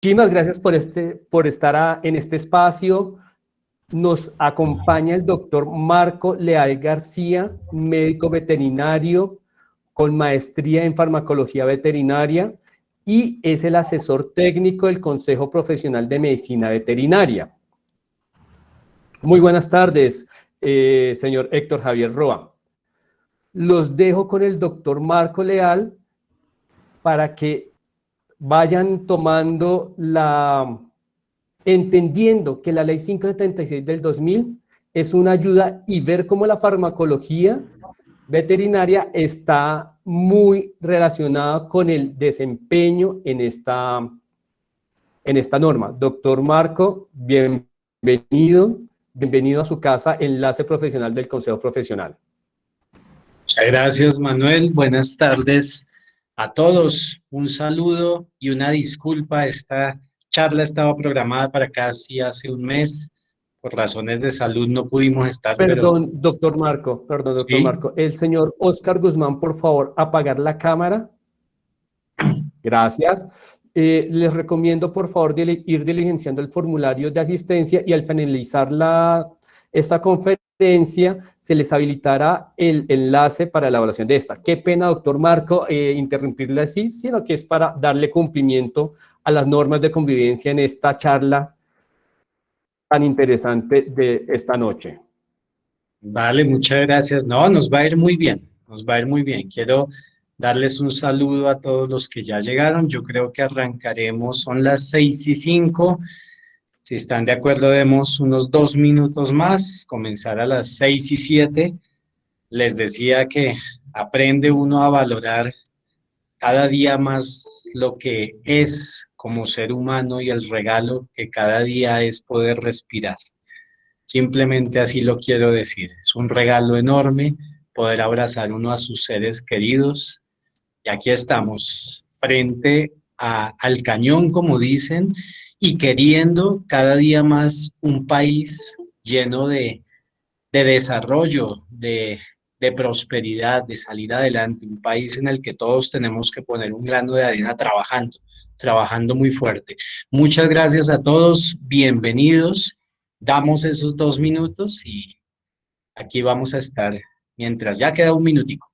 Muchísimas gracias por estar en este espacio. Nos acompaña el doctor Marco Leal García, médico veterinario con maestría en farmacología veterinaria y es el asesor técnico del Consejo Profesional de Medicina Veterinaria. Muy buenas tardes, señor Héctor Javier Roa. Los dejo con el doctor Marco Leal para que vayan entendiendo que la ley 576 del 2000 es una ayuda y ver cómo la farmacología veterinaria está muy relacionada con el desempeño en esta norma. Doctor Marco, bienvenido a su casa, Enlace Profesional del Consejo Profesional. Muchas gracias, Manuel. Buenas tardes a todos. Un saludo y una disculpa. Esta charla estaba programada para casi hace un mes. Por razones de salud no pudimos estar, Perdón, doctor Marco. ¿sí? El señor Oscar Guzmán, por favor, apagar la cámara. Gracias. Les recomiendo, por favor, ir diligenciando el formulario de asistencia y al finalizar esta conferencia se les habilitará el enlace para la evaluación de esta. Qué pena, doctor Marco, interrumpirle así, sino que es para darle cumplimiento a las normas de convivencia en esta charla tan interesante de esta noche. Vale, muchas gracias. No, nos va a ir muy bien. Nos va a ir muy bien. Quiero darles un saludo a todos los que ya llegaron. Yo creo que arrancaremos, son las 6:05. Si están de acuerdo, demos unos 2 minutos más, comenzar a las 6:07. Les decía que aprende uno a valorar cada día más lo que es como ser humano y el regalo que cada día es poder respirar. Simplemente así lo quiero decir. Es un regalo enorme poder abrazar uno a sus seres queridos. Y aquí estamos, frente al cañón, como dicen, y queriendo cada día más un país lleno de desarrollo, de prosperidad, de salir adelante, un país en el que todos tenemos que poner un grano de arena trabajando muy fuerte. Muchas gracias a todos, bienvenidos. Damos esos 2 minutos y aquí vamos a estar mientras ya queda un minutico.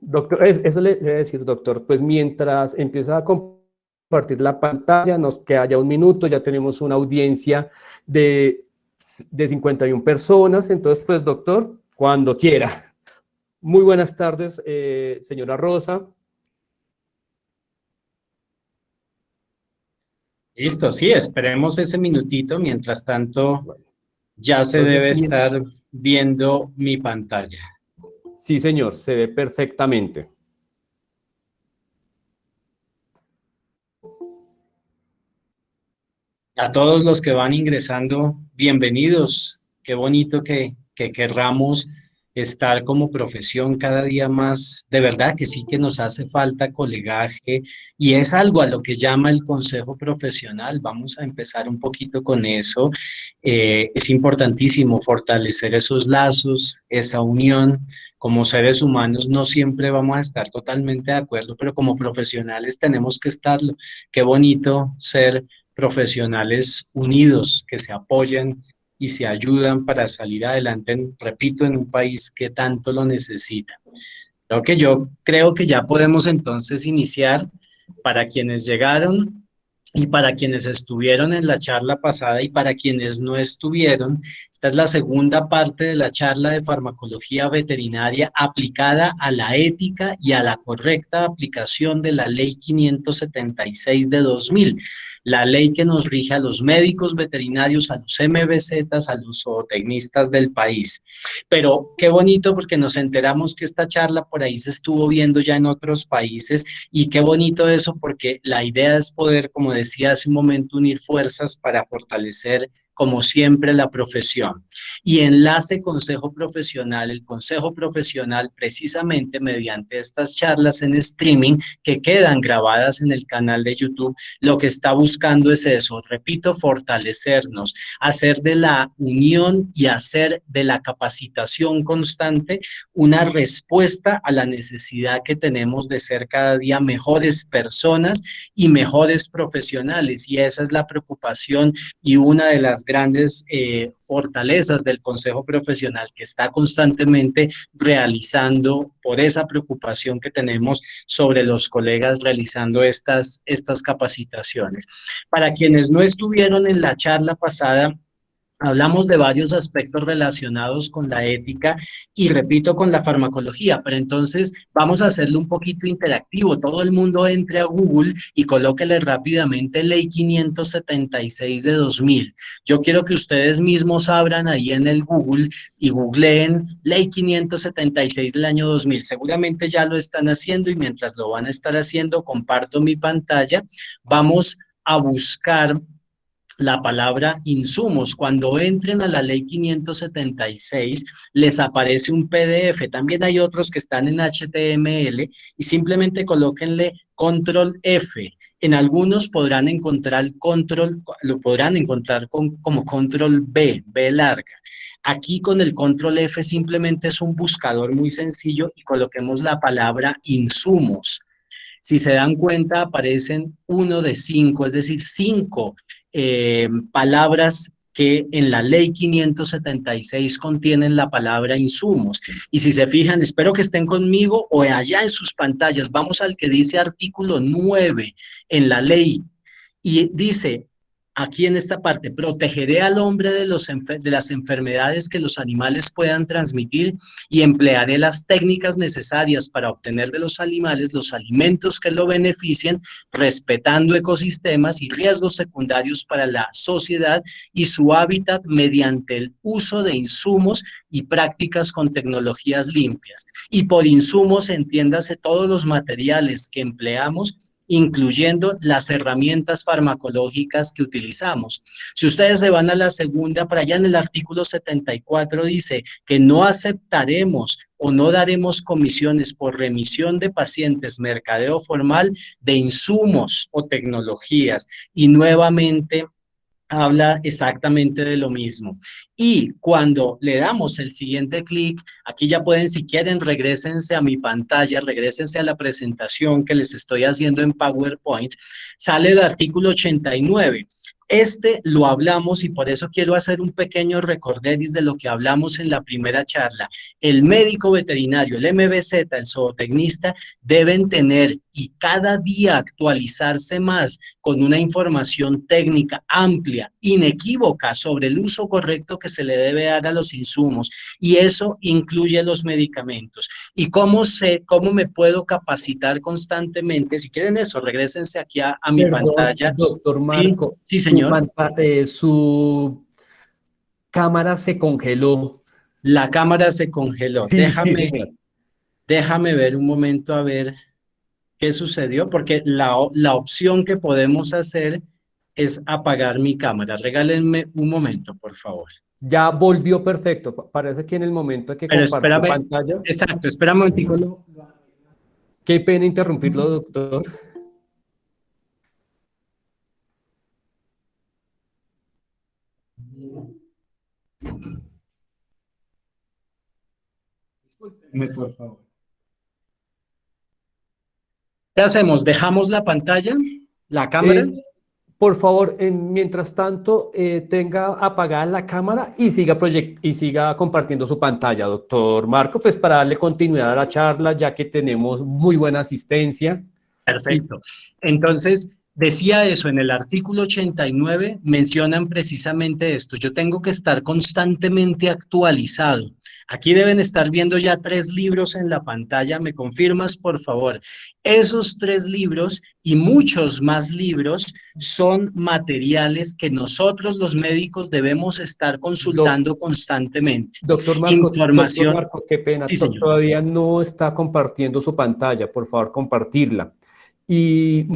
Doctor, eso le voy a decir, doctor, pues mientras empieza a compartir la pantalla, nos queda ya un minuto, ya tenemos una audiencia de 51 personas, entonces, pues, doctor, cuando quiera. Muy buenas tardes, señora Rosa. Listo, sí, esperemos ese minutito. Mientras tanto, ya se Entonces, debe estar viendo mi pantalla. Sí, señor, se ve perfectamente. A todos los que van ingresando, bienvenidos. Qué bonito que querramos estar como profesión cada día más. De verdad que sí que nos hace falta colegaje y es algo a lo que llama el consejo profesional. Vamos a empezar un poquito con eso. Es importantísimo fortalecer esos lazos, esa unión. Como seres humanos no siempre vamos a estar totalmente de acuerdo, pero como profesionales tenemos que estarlo. Qué bonito ser profesionales unidos que se apoyan y se ayudan para salir adelante, repito, en un país que tanto lo necesita. Yo creo que ya podemos entonces iniciar. Para quienes llegaron y para quienes estuvieron en la charla pasada y para quienes no estuvieron, esta es la segunda parte de la charla de farmacología veterinaria aplicada a la ética y a la correcta aplicación de la Ley 576 de 2000, la ley que nos rige a los médicos veterinarios, a los MVZs, a los zootecnistas del país. Pero qué bonito porque nos enteramos que esta charla por ahí se estuvo viendo ya en otros países y qué bonito eso porque la idea es poder, como decía hace un momento, unir fuerzas para fortalecer como siempre, la profesión. Y enlace consejo profesional, el consejo profesional precisamente mediante estas charlas en streaming que quedan grabadas en el canal de YouTube, lo que está buscando es eso, repito, fortalecernos, hacer de la unión y hacer de la capacitación constante una respuesta a la necesidad que tenemos de ser cada día mejores personas y mejores profesionales. Y esa es la preocupación y una de las grandes fortalezas del Consejo Profesional, que está constantemente realizando por esa preocupación que tenemos sobre los colegas realizando estas capacitaciones. Para quienes no estuvieron en la charla pasada, hablamos de varios aspectos relacionados con la ética y, repito, con la farmacología, pero entonces vamos a hacerlo un poquito interactivo. Todo el mundo entre a Google y colóquele rápidamente Ley 576 de 2000. Yo quiero que ustedes mismos abran ahí en el Google y googleen Ley 576 del año 2000. Seguramente ya lo están haciendo y mientras lo van a estar haciendo, comparto mi pantalla. Vamos a buscar la palabra insumos. Cuando entren a la ley 576, les aparece un PDF. También hay otros que están en HTML y simplemente colóquenle control F. En algunos podrán encontrar control, lo podrán encontrar como control B, B larga. Aquí con el control F simplemente es un buscador muy sencillo y coloquemos la palabra insumos. Si se dan cuenta, aparecen 1 de 5, es decir, 5 palabras que en la ley 576 contienen la palabra insumos. Y si se fijan, espero que estén conmigo o allá en sus pantallas, vamos al que dice artículo 9 en la ley y dice, aquí en esta parte, protegeré al hombre de las enfermedades que los animales puedan transmitir y emplearé las técnicas necesarias para obtener de los animales los alimentos que lo beneficien, respetando ecosistemas y riesgos secundarios para la sociedad y su hábitat mediante el uso de insumos y prácticas con tecnologías limpias. Y por insumos entiéndase todos los materiales que empleamos, incluyendo las herramientas farmacológicas que utilizamos. Si ustedes se van a la segunda, para allá en el artículo 74 dice que no aceptaremos o no daremos comisiones por remisión de pacientes, mercadeo formal de insumos o tecnologías. Y nuevamente habla exactamente de lo mismo. Y cuando le damos el siguiente clic, aquí ya pueden, si quieren, regrésense a mi pantalla, regrésense a la presentación que les estoy haciendo en PowerPoint, sale el artículo 89. Este lo hablamos y por eso quiero hacer un pequeño recorderis de lo que hablamos en la primera charla. El médico veterinario, el MVZ, el zootecnista, deben tener y cada día actualizarse más con una información técnica amplia, inequívoca sobre el uso correcto que se le debe dar a los insumos, y eso incluye los medicamentos. ¿Y cómo me puedo capacitar constantemente? Si quieren eso, regrésense aquí a mi pantalla. Doctor Marco, sí, señor. Su cámara se congeló. La cámara se congeló. Sí, sí, señor. Déjame ver un momento a ver qué sucedió, porque la opción que podemos hacer es apagar mi cámara. Regálenme un momento, por favor. Ya volvió perfecto. Parece que en el momento que compartió pantalla. Exacto, espérame un momentico. Qué pena interrumpirlo, doctor. Discúlpenme, por favor. ¿Qué hacemos? ¿Dejamos la pantalla? ¿La cámara? Por favor, mientras tanto, tenga apagada la cámara y siga compartiendo su pantalla, doctor Marco, pues para darle continuidad a la charla, ya que tenemos muy buena asistencia. Perfecto. Entonces, decía eso, en el artículo 89 mencionan precisamente esto. Yo tengo que estar constantemente actualizado. Aquí deben estar viendo ya 3 libros en la pantalla. ¿Me confirmas, por favor? Esos 3 libros y muchos más libros son materiales que nosotros los médicos debemos estar consultando constantemente. Doctor Marco, qué pena. Sí, todavía no está compartiendo su pantalla. Por favor, compartirla. Y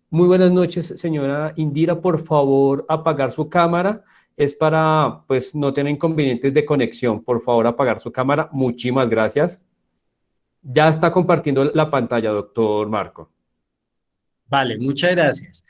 muy buenas noches, señora Indira. Por favor, apagar su cámara es para, pues, no tener inconvenientes de conexión. Por favor, apagar su cámara. Muchísimas gracias. Ya está compartiendo la pantalla, doctor Marco. Vale, muchas gracias.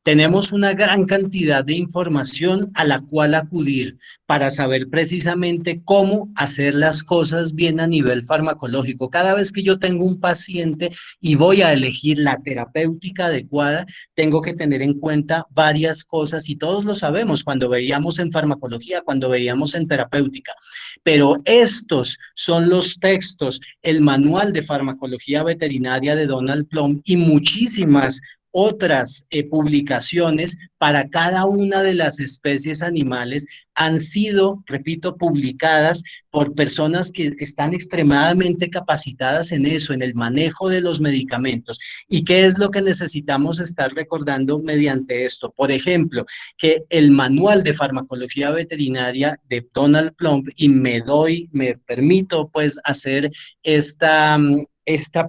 Tenemos una gran cantidad de información a la cual acudir para saber precisamente cómo hacer las cosas bien a nivel farmacológico. Cada vez que yo tengo un paciente y voy a elegir la terapéutica adecuada, tengo que tener en cuenta varias cosas y todos lo sabemos cuando veíamos en farmacología, cuando veíamos en terapéutica. Pero estos son los textos, el manual de farmacología veterinaria de Donald Plum y muchísimas otras publicaciones para cada una de las especies animales han sido, repito, publicadas por personas que están extremadamente capacitadas en eso, en el manejo de los medicamentos. ¿Y qué es lo que necesitamos estar recordando mediante esto? Por ejemplo, que el manual de farmacología veterinaria de Donald Plum, y me permito pues hacer esta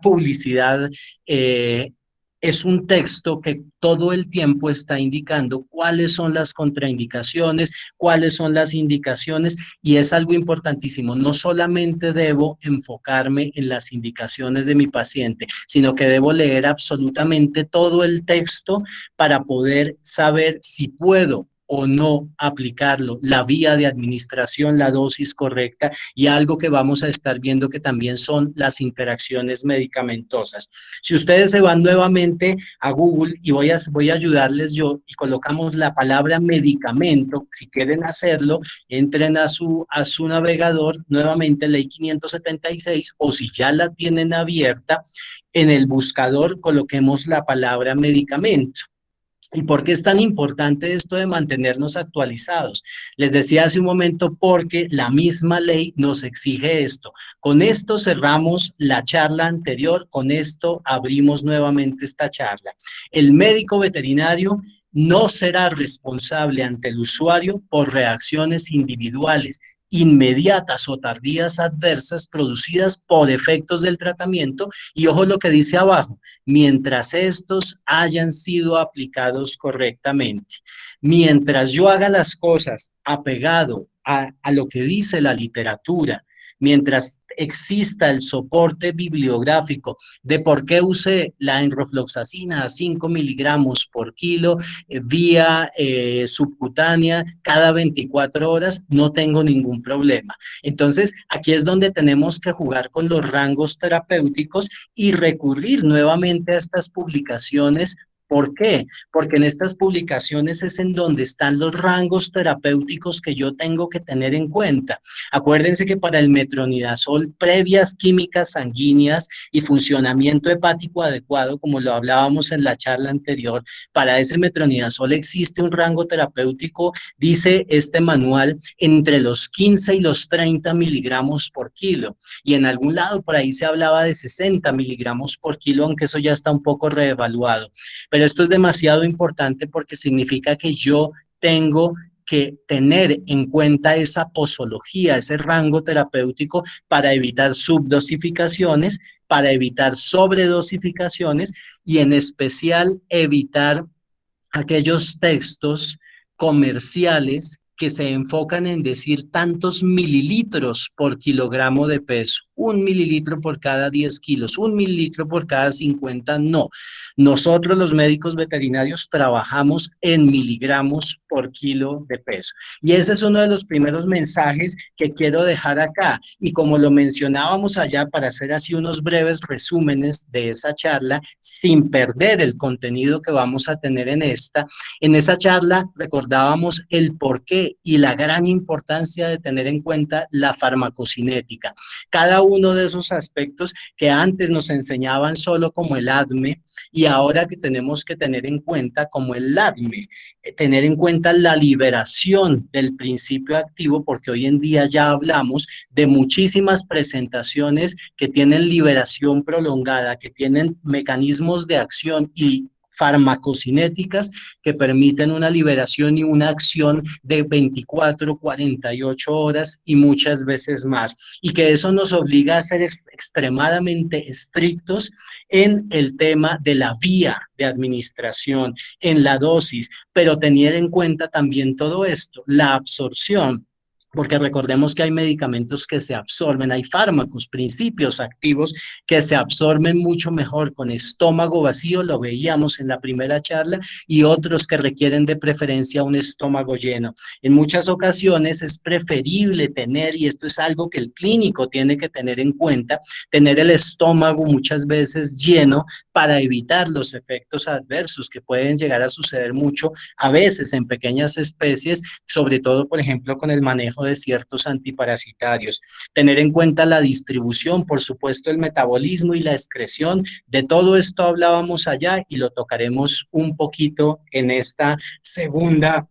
publicidad, es un texto que todo el tiempo está indicando cuáles son las contraindicaciones, cuáles son las indicaciones, y es algo importantísimo. No solamente debo enfocarme en las indicaciones de mi paciente, sino que debo leer absolutamente todo el texto para poder saber si puedo o no aplicarlo, la vía de administración, la dosis correcta y algo que vamos a estar viendo que también son las interacciones medicamentosas. Si ustedes se van nuevamente a Google y voy a ayudarles yo y colocamos la palabra medicamento, si quieren hacerlo, entren a su navegador, nuevamente ley 576, o si ya la tienen abierta, en el buscador coloquemos la palabra medicamento. ¿Y por qué es tan importante esto de mantenernos actualizados? Les decía hace un momento, porque la misma ley nos exige esto. Con esto cerramos la charla anterior, con esto abrimos nuevamente esta charla. El médico veterinario no será responsable ante el usuario por reacciones individuales, inmediatas o tardías adversas producidas por efectos del tratamiento, y ojo lo que dice abajo, mientras estos hayan sido aplicados correctamente. Mientras yo haga las cosas apegado a lo que dice la literatura, mientras exista el soporte bibliográfico de por qué usé la enrofloxacina a 5 miligramos por kilo vía subcutánea cada 24 horas, no tengo ningún problema. Entonces, aquí es donde tenemos que jugar con los rangos terapéuticos y recurrir nuevamente a estas publicaciones. ¿Por qué? Porque en estas publicaciones es en donde están los rangos terapéuticos que yo tengo que tener en cuenta. Acuérdense que para el metronidazol, previas químicas sanguíneas y funcionamiento hepático adecuado, como lo hablábamos en la charla anterior, para ese metronidazol existe un rango terapéutico, dice este manual, entre los 15 y los 30 miligramos por kilo. Y en algún lado por ahí se hablaba de 60 miligramos por kilo, aunque eso ya está un poco reevaluado. Pero esto es demasiado importante porque significa que yo tengo que tener en cuenta esa posología, ese rango terapéutico para evitar subdosificaciones, para evitar sobredosificaciones y en especial evitar aquellos textos comerciales que se enfocan en decir tantos mililitros por kilogramo de peso, 1 mililitro por cada 10 kilos, 1 mililitro por cada 50, no. Nosotros los médicos veterinarios trabajamos en miligramos por kilo de peso. Y ese es uno de los primeros mensajes que quiero dejar acá. Y como lo mencionábamos allá, para hacer así unos breves resúmenes de esa charla, sin perder el contenido que vamos a tener en esa charla recordábamos el porqué y la gran importancia de tener en cuenta la farmacocinética. Cada uno de esos aspectos que antes nos enseñaban solo como el ADME y ahora que tenemos que tener en cuenta como el LADME, tener en cuenta la liberación del principio activo, porque hoy en día ya hablamos de muchísimas presentaciones que tienen liberación prolongada, que tienen mecanismos de acción y farmacocinéticas que permiten una liberación y una acción de 24, 48 horas y muchas veces más. Y que eso nos obliga a ser extremadamente estrictos en el tema de la vía de administración, en la dosis, pero tener en cuenta también todo esto, la absorción. Porque recordemos que hay medicamentos que se absorben, hay fármacos, principios activos que se absorben mucho mejor con estómago vacío, lo veíamos en la primera charla, y otros que requieren de preferencia un estómago lleno. En muchas ocasiones es preferible tener, y esto es algo que el clínico tiene que tener en cuenta, tener el estómago muchas veces lleno para evitar los efectos adversos que pueden llegar a suceder mucho a veces en pequeñas especies, sobre todo, por ejemplo, con el manejo de ciertos antiparasitarios. Tener en cuenta la distribución, por supuesto, el metabolismo y la excreción. De todo esto hablábamos allá y lo tocaremos un poquito en esta segunda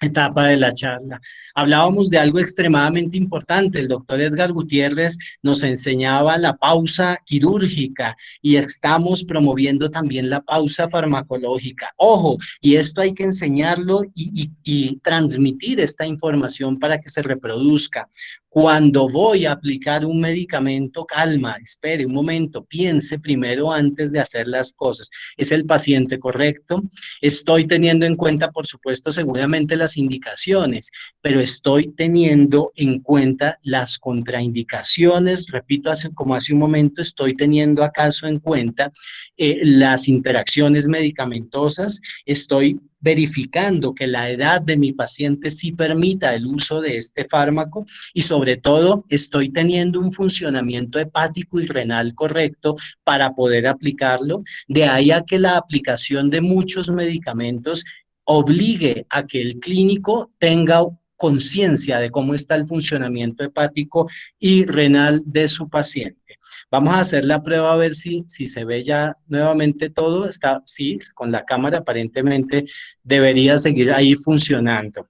etapa de la charla. Hablábamos de algo extremadamente importante. El doctor Edgar Gutiérrez nos enseñaba la pausa quirúrgica y estamos promoviendo también la pausa farmacológica. Ojo, y esto hay que enseñarlo y transmitir esta información para que se reproduzca. Cuando voy a aplicar un medicamento, calma, espere un momento, piense primero antes de hacer las cosas. ¿Es el paciente correcto? Estoy teniendo en cuenta, por supuesto, seguramente las indicaciones, pero estoy teniendo en cuenta las contraindicaciones. Repito, como hace un momento, estoy teniendo acaso en cuenta las interacciones medicamentosas. Estoy verificando que la edad de mi paciente sí permita el uso de este fármaco y sobre todo estoy teniendo un funcionamiento hepático y renal correcto para poder aplicarlo. De ahí a que la aplicación de muchos medicamentos obligue a que el clínico tenga conciencia de cómo está el funcionamiento hepático y renal de su paciente. Vamos a hacer la prueba a ver si se ve ya nuevamente todo. Está, sí, con la cámara aparentemente debería seguir ahí funcionando.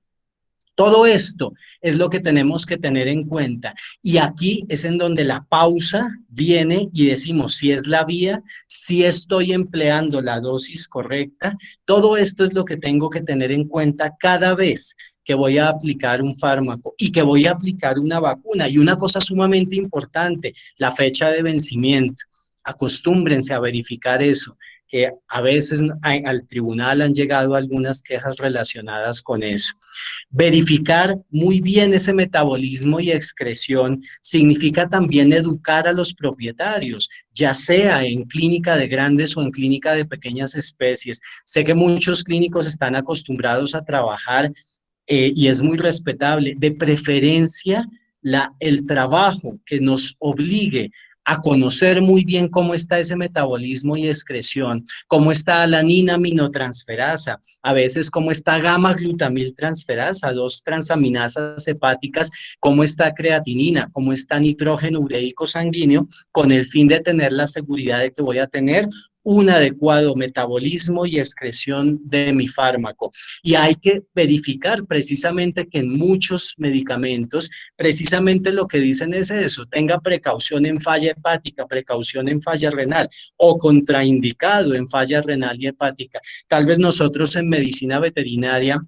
Todo esto es lo que tenemos que tener en cuenta y aquí es en donde la pausa viene y decimos si es la vía, si estoy empleando la dosis correcta. Todo esto es lo que tengo que tener en cuenta cada vez que voy a aplicar un fármaco y que voy a aplicar una vacuna. Y una cosa sumamente importante, la fecha de vencimiento. Acostúmbrense a verificar eso, que a veces al tribunal han llegado algunas quejas relacionadas con eso. Verificar muy bien ese metabolismo y excreción significa también educar a los propietarios, ya sea en clínica de grandes o en clínica de pequeñas especies. Sé que muchos clínicos están acostumbrados a trabajar y es muy respetable, de preferencia el trabajo que nos obligue a conocer muy bien cómo está ese metabolismo y excreción, cómo está la aminotransferasa, a veces cómo está gamma-glutamiltransferasa, dos transaminasas hepáticas, cómo está creatinina, cómo está nitrógeno ureico sanguíneo, con el fin de tener la seguridad de que voy a tener un adecuado metabolismo y excreción de mi fármaco. Y hay que verificar precisamente que en muchos medicamentos, precisamente lo que dicen es eso, tenga precaución en falla hepática, precaución en falla renal o contraindicado en falla renal y hepática. Tal vez nosotros en medicina veterinaria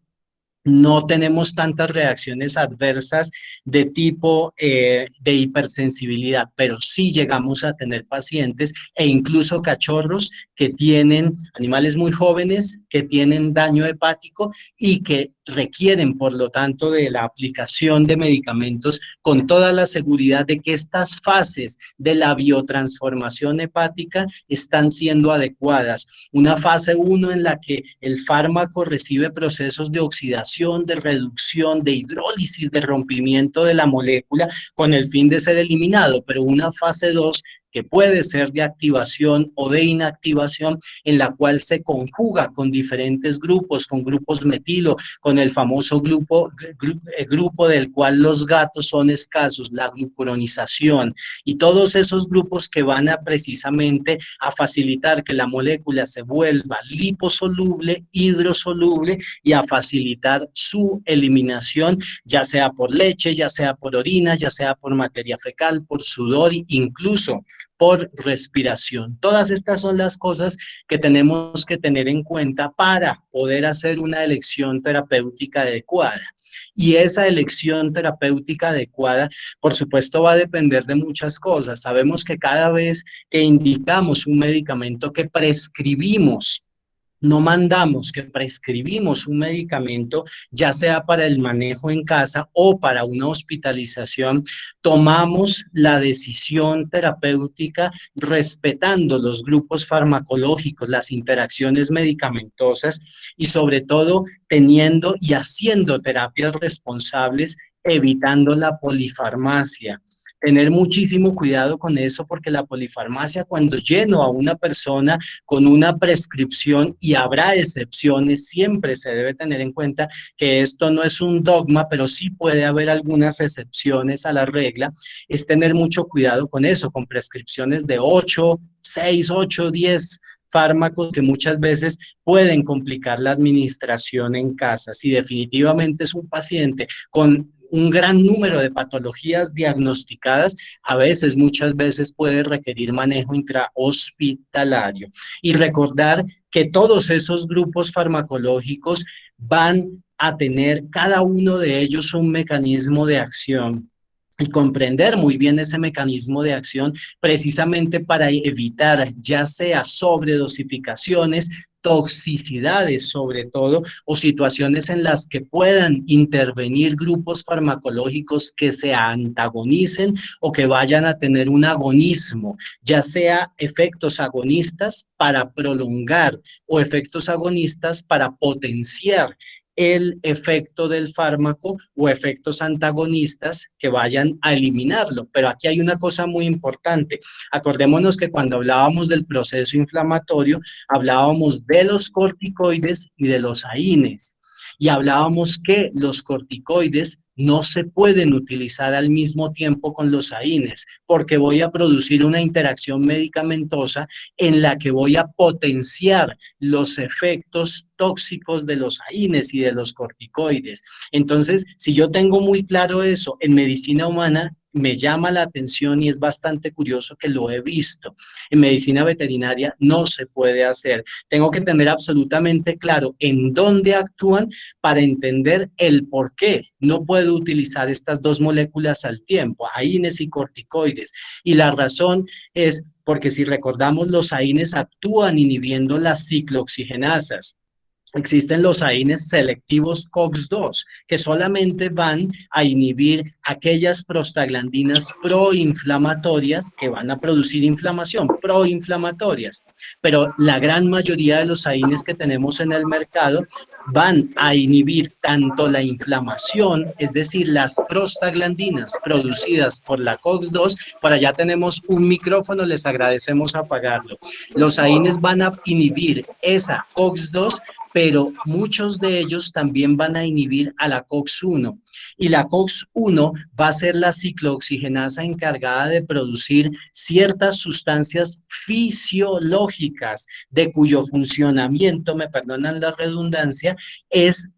no tenemos tantas reacciones adversas de tipo de hipersensibilidad, pero sí llegamos a tener pacientes e incluso cachorros que tienen, animales muy jóvenes, que tienen daño hepático y que requieren, por lo tanto, de la aplicación de medicamentos con toda la seguridad de que estas fases de la biotransformación hepática están siendo adecuadas. Una fase 1 en la que el fármaco recibe procesos de oxidación, de reducción, de hidrólisis, de rompimiento de la molécula con el fin de ser eliminado, pero una fase 2 que puede ser de activación o de inactivación, en la cual se conjuga con diferentes grupos, con grupos metilo, con el famoso grupo del cual los gatos son escasos, la glucuronización, y todos esos grupos que van a precisamente a facilitar que la molécula se vuelva liposoluble, hidrosoluble y a facilitar su eliminación, ya sea por leche, ya sea por orina, ya sea por materia fecal, por sudor, incluso por respiración. Todas estas son las cosas que tenemos que tener en cuenta para poder hacer una elección terapéutica adecuada. Y esa elección terapéutica adecuada, por supuesto, va a depender de muchas cosas. Sabemos que cada vez que indicamos un medicamento, que prescribimos, no mandamos, que prescribimos un medicamento, ya sea para el manejo en casa o para una hospitalización, tomamos la decisión terapéutica respetando los grupos farmacológicos, las interacciones medicamentosas y sobre todo teniendo y haciendo terapias responsables, evitando la polifarmacia. Tener muchísimo cuidado con eso, porque la polifarmacia, cuando lleno a una persona con una prescripción, y habrá excepciones, siempre se debe tener en cuenta que esto no es un dogma, pero sí puede haber algunas excepciones a la regla, es tener mucho cuidado con eso, con prescripciones de 8, 6, 8, 10 fármacos que muchas veces pueden complicar la administración en casa. Si definitivamente es un paciente con un gran número de patologías diagnosticadas, a veces, muchas veces puede requerir manejo intrahospitalario. Y recordar que todos esos grupos farmacológicos van a tener cada uno de ellos un mecanismo de acción, y comprender muy bien ese mecanismo de acción precisamente para evitar ya sea sobredosificaciones, toxicidades sobre todo, o situaciones en las que puedan intervenir grupos farmacológicos que se antagonicen o que vayan a tener un agonismo, ya sea efectos agonistas para prolongar o efectos agonistas para potenciar el efecto del fármaco o efectos antagonistas que vayan a eliminarlo. Pero aquí hay una cosa muy importante. Acordémonos que cuando hablábamos del proceso inflamatorio, hablábamos de los corticoides y de los AINES. Y hablábamos que los corticoides no se pueden utilizar al mismo tiempo con los AINES, porque voy a producir una interacción medicamentosa en la que voy a potenciar los efectos tóxicos de los AINES y de los corticoides. Entonces, si yo tengo muy claro eso en medicina humana, me llama la atención y es bastante curioso que lo he visto. En medicina veterinaria no se puede hacer. Tengo que tener absolutamente claro en dónde actúan para entender el por qué no puedo utilizar estas dos moléculas al tiempo, AINES y corticoides. Y la razón es porque, si recordamos, los AINES actúan inhibiendo las ciclooxigenasas. Existen los AINES selectivos COX-2, que solamente van a inhibir aquellas prostaglandinas proinflamatorias que van a producir inflamación, proinflamatorias. Pero la gran mayoría de los AINES que tenemos en el mercado van a inhibir tanto la inflamación, es decir, las prostaglandinas producidas por la COX-2. Por allá tenemos un micrófono, les agradecemos apagarlo. Los AINES van a inhibir esa COX-2, pero muchos de ellos también van a inhibir a la COX-1. Y la COX-1 va a ser la ciclooxigenasa encargada de producir ciertas sustancias fisiológicas, de cuyo funcionamiento, me perdonan la redundancia, es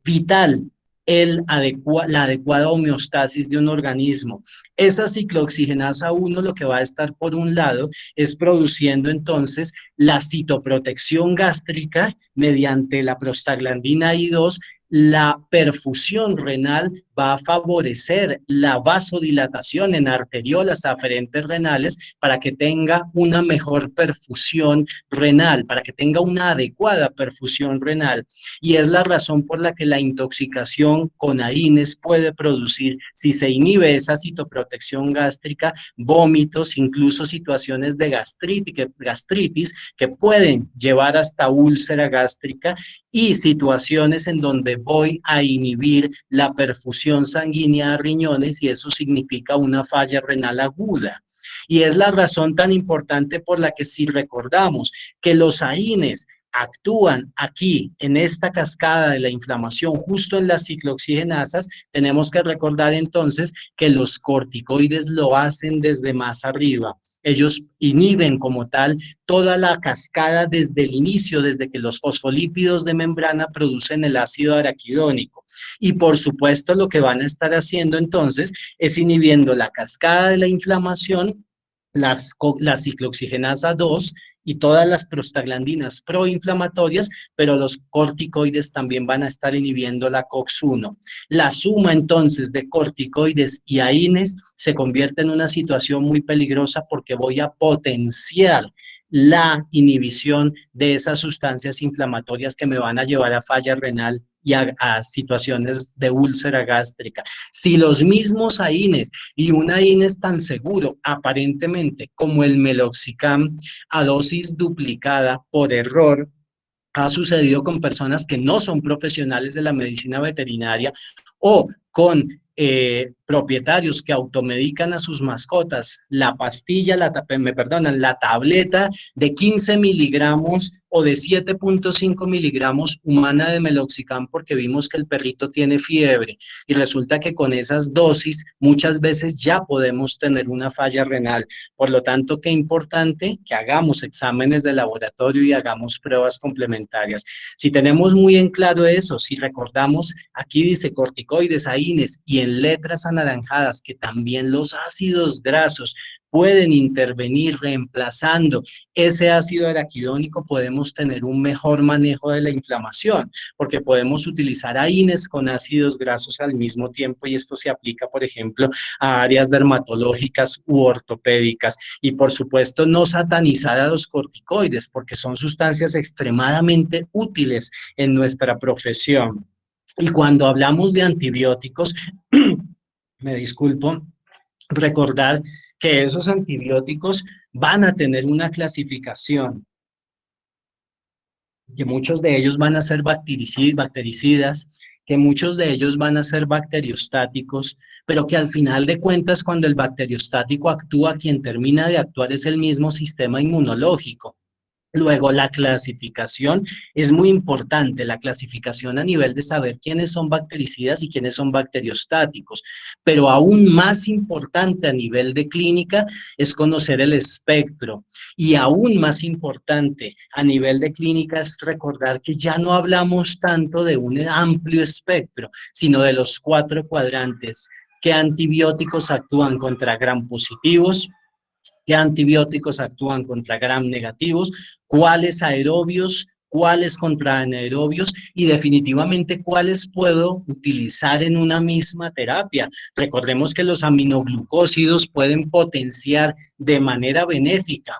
vital la adecuada homeostasis de un organismo. Esa ciclooxigenasa 1 lo que va a estar por un lado es produciendo entonces la citoprotección gástrica mediante la prostaglandina I2. La perfusión renal va a favorecer la vasodilatación en arteriolas aferentes renales para que tenga una mejor perfusión renal, para que tenga una adecuada perfusión renal. Y es la razón por la que la intoxicación con AINES puede producir, si se inhibe esa citoprotección gástrica, vómitos, incluso situaciones de gastritis que pueden llevar hasta úlcera gástrica, y situaciones en donde voy a inhibir la perfusión sanguínea a riñones, y eso significa una falla renal aguda. Y es la razón tan importante por la que, si recordamos que los AINES actúan aquí en esta cascada de la inflamación justo en las ciclooxigenasas, tenemos que recordar entonces que los corticoides lo hacen desde más arriba. Ellos inhiben como tal toda la cascada desde el inicio, desde que los fosfolípidos de membrana producen el ácido araquidónico. Y por supuesto lo que van a estar haciendo entonces es inhibiendo la cascada de la inflamación la ciclooxigenasa 2 y todas las prostaglandinas proinflamatorias, pero los corticoides también van a estar inhibiendo la COX-1. La suma entonces de corticoides y AINES se convierte en una situación muy peligrosa porque voy a potenciar la inhibición de esas sustancias inflamatorias que me van a llevar a falla renal y a situaciones de úlcera gástrica. Si los mismos AINES y un AINES tan seguro aparentemente como el meloxicam a dosis duplicada por error ha sucedido con personas que no son profesionales de la medicina veterinaria o con propietarios que automedican a sus mascotas, la pastilla, me perdonan, la tableta de 15 miligramos o de 7.5 miligramos humana de meloxicam porque vimos que el perrito tiene fiebre y resulta que con esas dosis muchas veces ya podemos tener una falla renal. Por lo tanto, qué importante que hagamos exámenes de laboratorio y hagamos pruebas complementarias. Si tenemos muy en claro eso, si recordamos, aquí dice corticoides, AINES y en letras anaranjadas que también los ácidos grasos pueden intervenir reemplazando ese ácido araquidónico, podemos tener un mejor manejo de la inflamación, porque podemos utilizar AINES con ácidos grasos al mismo tiempo y esto se aplica, por ejemplo, a áreas dermatológicas u ortopédicas. Y por supuesto, no satanizar a los corticoides, porque son sustancias extremadamente útiles en nuestra profesión. Y cuando hablamos de antibióticos, me disculpo, recordar que esos antibióticos van a tener una clasificación, que muchos de ellos van a ser bactericidas, que muchos de ellos van a ser bacteriostáticos, pero que al final de cuentas cuando el bacteriostático actúa, quien termina de actuar es el mismo sistema inmunológico. Luego, la clasificación es muy importante, la clasificación a nivel de saber quiénes son bactericidas y quiénes son bacteriostáticos, pero aún más importante a nivel de clínica es conocer el espectro y aún más importante a nivel de clínica es recordar que ya no hablamos tanto de un amplio espectro, sino de los 4 cuadrantes, qué antibióticos actúan contra gram positivos, qué antibióticos actúan contra gram negativos, cuáles aerobios, cuáles contra anaerobios y definitivamente cuáles puedo utilizar en una misma terapia. Recordemos que los aminoglucósidos pueden potenciar de manera benéfica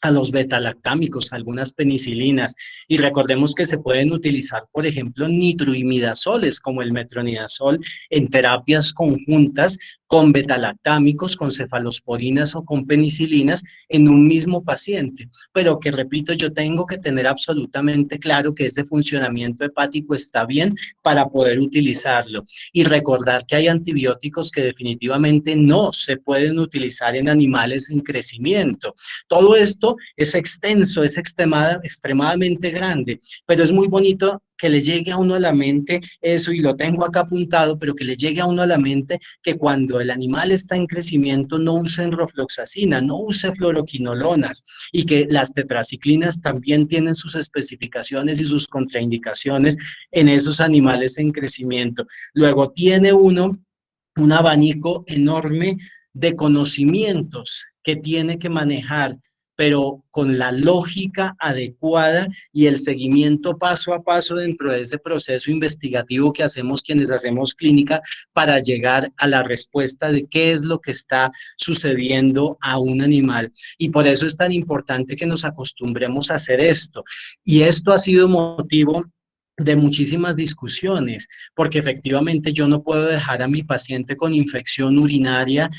a los betalactámicos, algunas penicilinas, y recordemos que se pueden utilizar, por ejemplo, nitroimidazoles como el metronidazol en terapias conjuntas con betalactámicos, con cefalosporinas o con penicilinas en un mismo paciente, pero que repito, yo tengo que tener absolutamente claro que ese funcionamiento hepático está bien para poder utilizarlo y recordar que hay antibióticos que definitivamente no se pueden utilizar en animales en crecimiento. Todo esto es extenso, es extremadamente grande, pero es muy bonito que le llegue a uno a la mente eso, y lo tengo acá apuntado, pero que le llegue a uno a la mente que cuando el animal está en crecimiento no use rofloxacina, no use fluoroquinolonas, y que las tetraciclinas también tienen sus especificaciones y sus contraindicaciones en esos animales en crecimiento. Luego tiene uno un abanico enorme de conocimientos que tiene que manejar, pero con la lógica adecuada y el seguimiento paso a paso dentro de ese proceso investigativo que hacemos quienes hacemos clínica para llegar a la respuesta de qué es lo que está sucediendo a un animal. Y por eso es tan importante que nos acostumbremos a hacer esto. Y esto ha sido motivo de muchísimas discusiones, porque efectivamente yo no puedo dejar a mi paciente con infección urinaria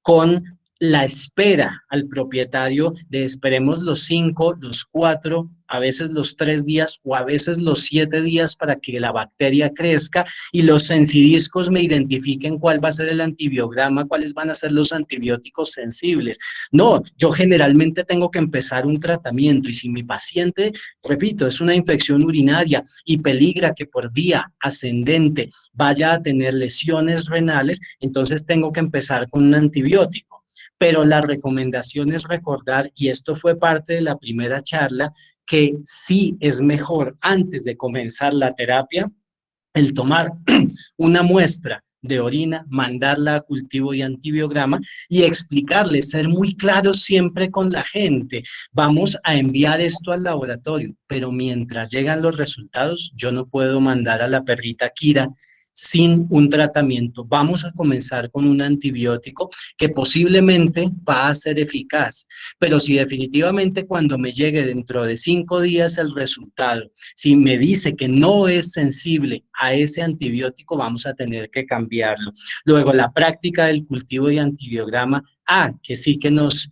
con la espera al propietario de esperemos los 5, los 4, a veces los 3 días o a veces los 7 días para que la bacteria crezca y los sensidiscos me identifiquen cuál va a ser el antibiograma, cuáles van a ser los antibióticos sensibles. No, yo generalmente tengo que empezar un tratamiento y si mi paciente, repito, es una infección urinaria y peligra que por vía ascendente vaya a tener lesiones renales, entonces tengo que empezar con un antibiótico. Pero la recomendación es recordar, y esto fue parte de la primera charla, que sí es mejor antes de comenzar la terapia, el tomar una muestra de orina, mandarla a cultivo y antibiograma y explicarles, ser muy claros siempre con la gente. Vamos a enviar esto al laboratorio, pero mientras llegan los resultados, yo no puedo mandar a la perrita Kira sin un tratamiento. Vamos a comenzar con un antibiótico que posiblemente va a ser eficaz, pero si definitivamente cuando me llegue dentro de 5 días el resultado, si me dice que no es sensible a ese antibiótico, vamos a tener que cambiarlo. Luego, la práctica del cultivo de antibiograma, que sí que nos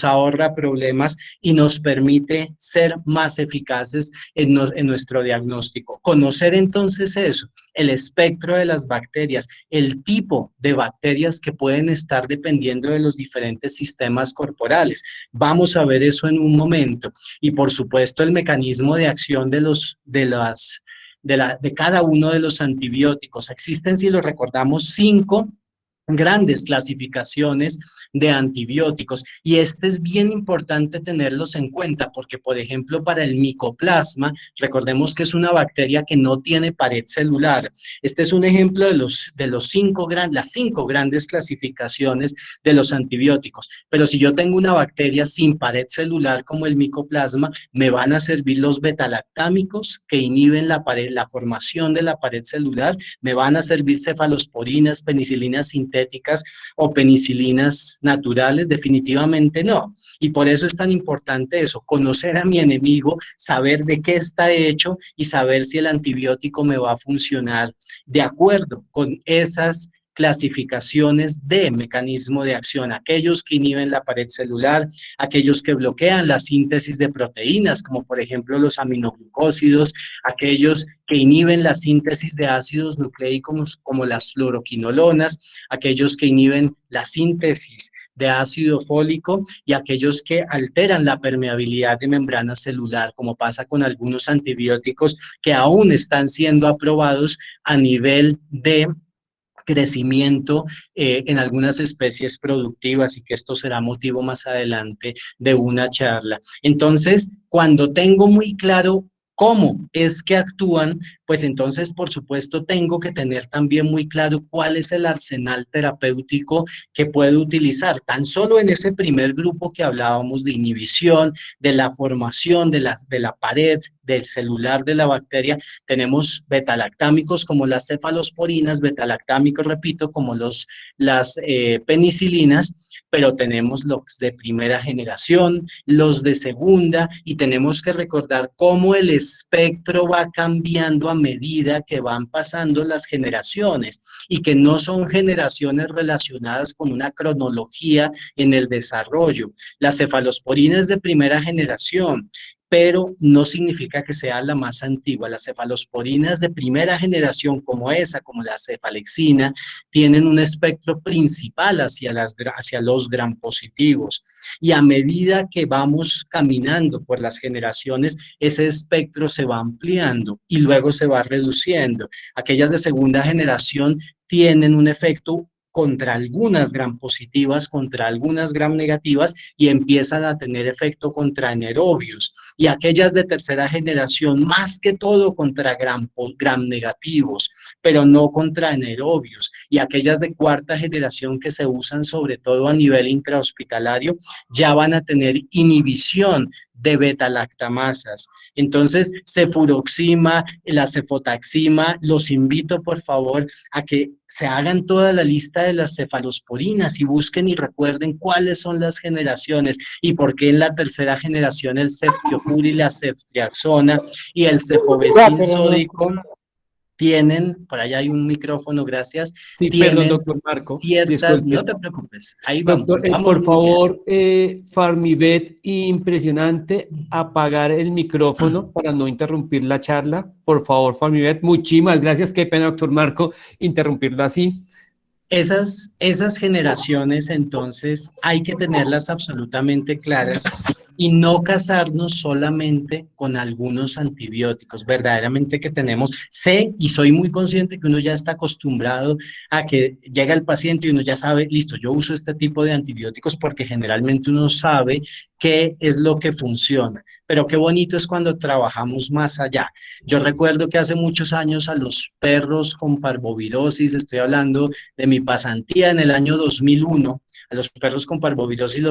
ahorra problemas y nos permite ser más eficaces en nuestro diagnóstico. Conocer entonces eso, el espectro de las bacterias, el tipo de bacterias que pueden estar dependiendo de los diferentes sistemas corporales. Vamos a ver eso en un momento. Y por supuesto el mecanismo de acción de cada uno de los antibióticos. Existen, si lo recordamos, 5 grandes clasificaciones de antibióticos y es bien importante tenerlos en cuenta porque, por ejemplo, para el micoplasma, recordemos que es una bacteria que no tiene pared celular. Este es un ejemplo de las 5 grandes clasificaciones de los antibióticos, pero si yo tengo una bacteria sin pared celular como el micoplasma, me van a servir los betalactámicos que inhiben la formación de la pared celular, me van a servir cefalosporinas, penicilinas sintéticas o penicilinas naturales, definitivamente no. Y por eso es tan importante eso, conocer a mi enemigo, saber de qué está hecho y saber si el antibiótico me va a funcionar de acuerdo con esas clasificaciones de mecanismo de acción, aquellos que inhiben la pared celular, aquellos que bloquean la síntesis de proteínas, como por ejemplo los aminoglucósidos, aquellos que inhiben la síntesis de ácidos nucleicos como las fluoroquinolonas, aquellos que inhiben la síntesis de ácido fólico y aquellos que alteran la permeabilidad de membrana celular, como pasa con algunos antibióticos que aún están siendo aprobados a nivel de crecimiento en algunas especies productivas y que esto será motivo más adelante de una charla. Entonces, cuando tengo muy claro cómo es que actúan, pues entonces, por supuesto, tengo que tener también muy claro cuál es el arsenal terapéutico que puedo utilizar, tan solo en ese primer grupo que hablábamos de inhibición, de la formación de la pared, del celular de la bacteria, tenemos betalactámicos como las cefalosporinas, betalactámicos, repito, como las penicilinas, pero tenemos los de primera generación, los de segunda, y tenemos que recordar cómo el espectro va cambiando a medida que van pasando las generaciones y que no son generaciones relacionadas con una cronología en el desarrollo. Las cefalosporinas de primera generación, pero no significa que sea la más antigua. Las cefalosporinas de primera generación como esa, como la cefalexina, tienen un espectro principal hacia los gram positivos. Y a medida que vamos caminando por las generaciones, ese espectro se va ampliando y luego se va reduciendo. Aquellas de segunda generación tienen un efecto contra algunas gram positivas, contra algunas gram negativas y empiezan a tener efecto contra anaerobios. Y aquellas de tercera generación, más que todo contra gram negativos, pero no contra anaerobios. Y aquellas de cuarta generación que se usan sobre todo a nivel intrahospitalario, ya van a tener inhibición de beta-lactamasas. Entonces, cefuroxima, la cefotaxima, los invito por favor a que se hagan toda la lista de las cefalosporinas y busquen y recuerden cuáles son las generaciones y por qué en la tercera generación el ceftiopur y la ceftriaxona y el cefovecin sódico tienen, por allá hay un micrófono, gracias, Sí, perdón, tienen doctor Marco, ciertas, disculpe. no te preocupes, ahí vamos, Doctor, vamos por muy bien. favor, Farmivet, impresionante, apagar el micrófono para no interrumpir la charla. Por favor, Farmivet, muchísimas gracias. Qué pena, doctor Marco, interrumpirla así. Esas generaciones, entonces, hay que tenerlas absolutamente claras y no casarnos solamente con algunos antibióticos. Verdaderamente que tenemos, sé y soy muy consciente que uno ya está acostumbrado a que llega el paciente y uno ya sabe, listo, yo uso este tipo de antibióticos porque generalmente uno sabe qué es lo que funciona. Pero qué bonito es cuando trabajamos más allá. Yo recuerdo que hace muchos años a los perros con parvovirosis, estoy hablando de mi pasantía en el año 2001, a los perros con parvovirosis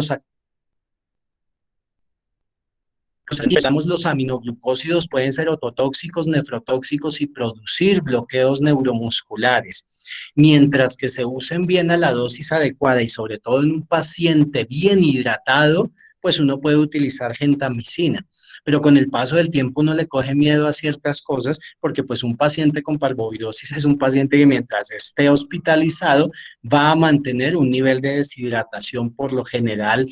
los aminoglucósidos pueden ser ototóxicos, nefrotóxicos y producir bloqueos neuromusculares. Mientras que se usen bien a la dosis adecuada y sobre todo en un paciente bien hidratado, pues uno puede utilizar gentamicina. Pero con el paso del tiempo uno le coge miedo a ciertas cosas porque pues un paciente con parvovirosis es un paciente que mientras esté hospitalizado va a mantener un nivel de deshidratación por lo general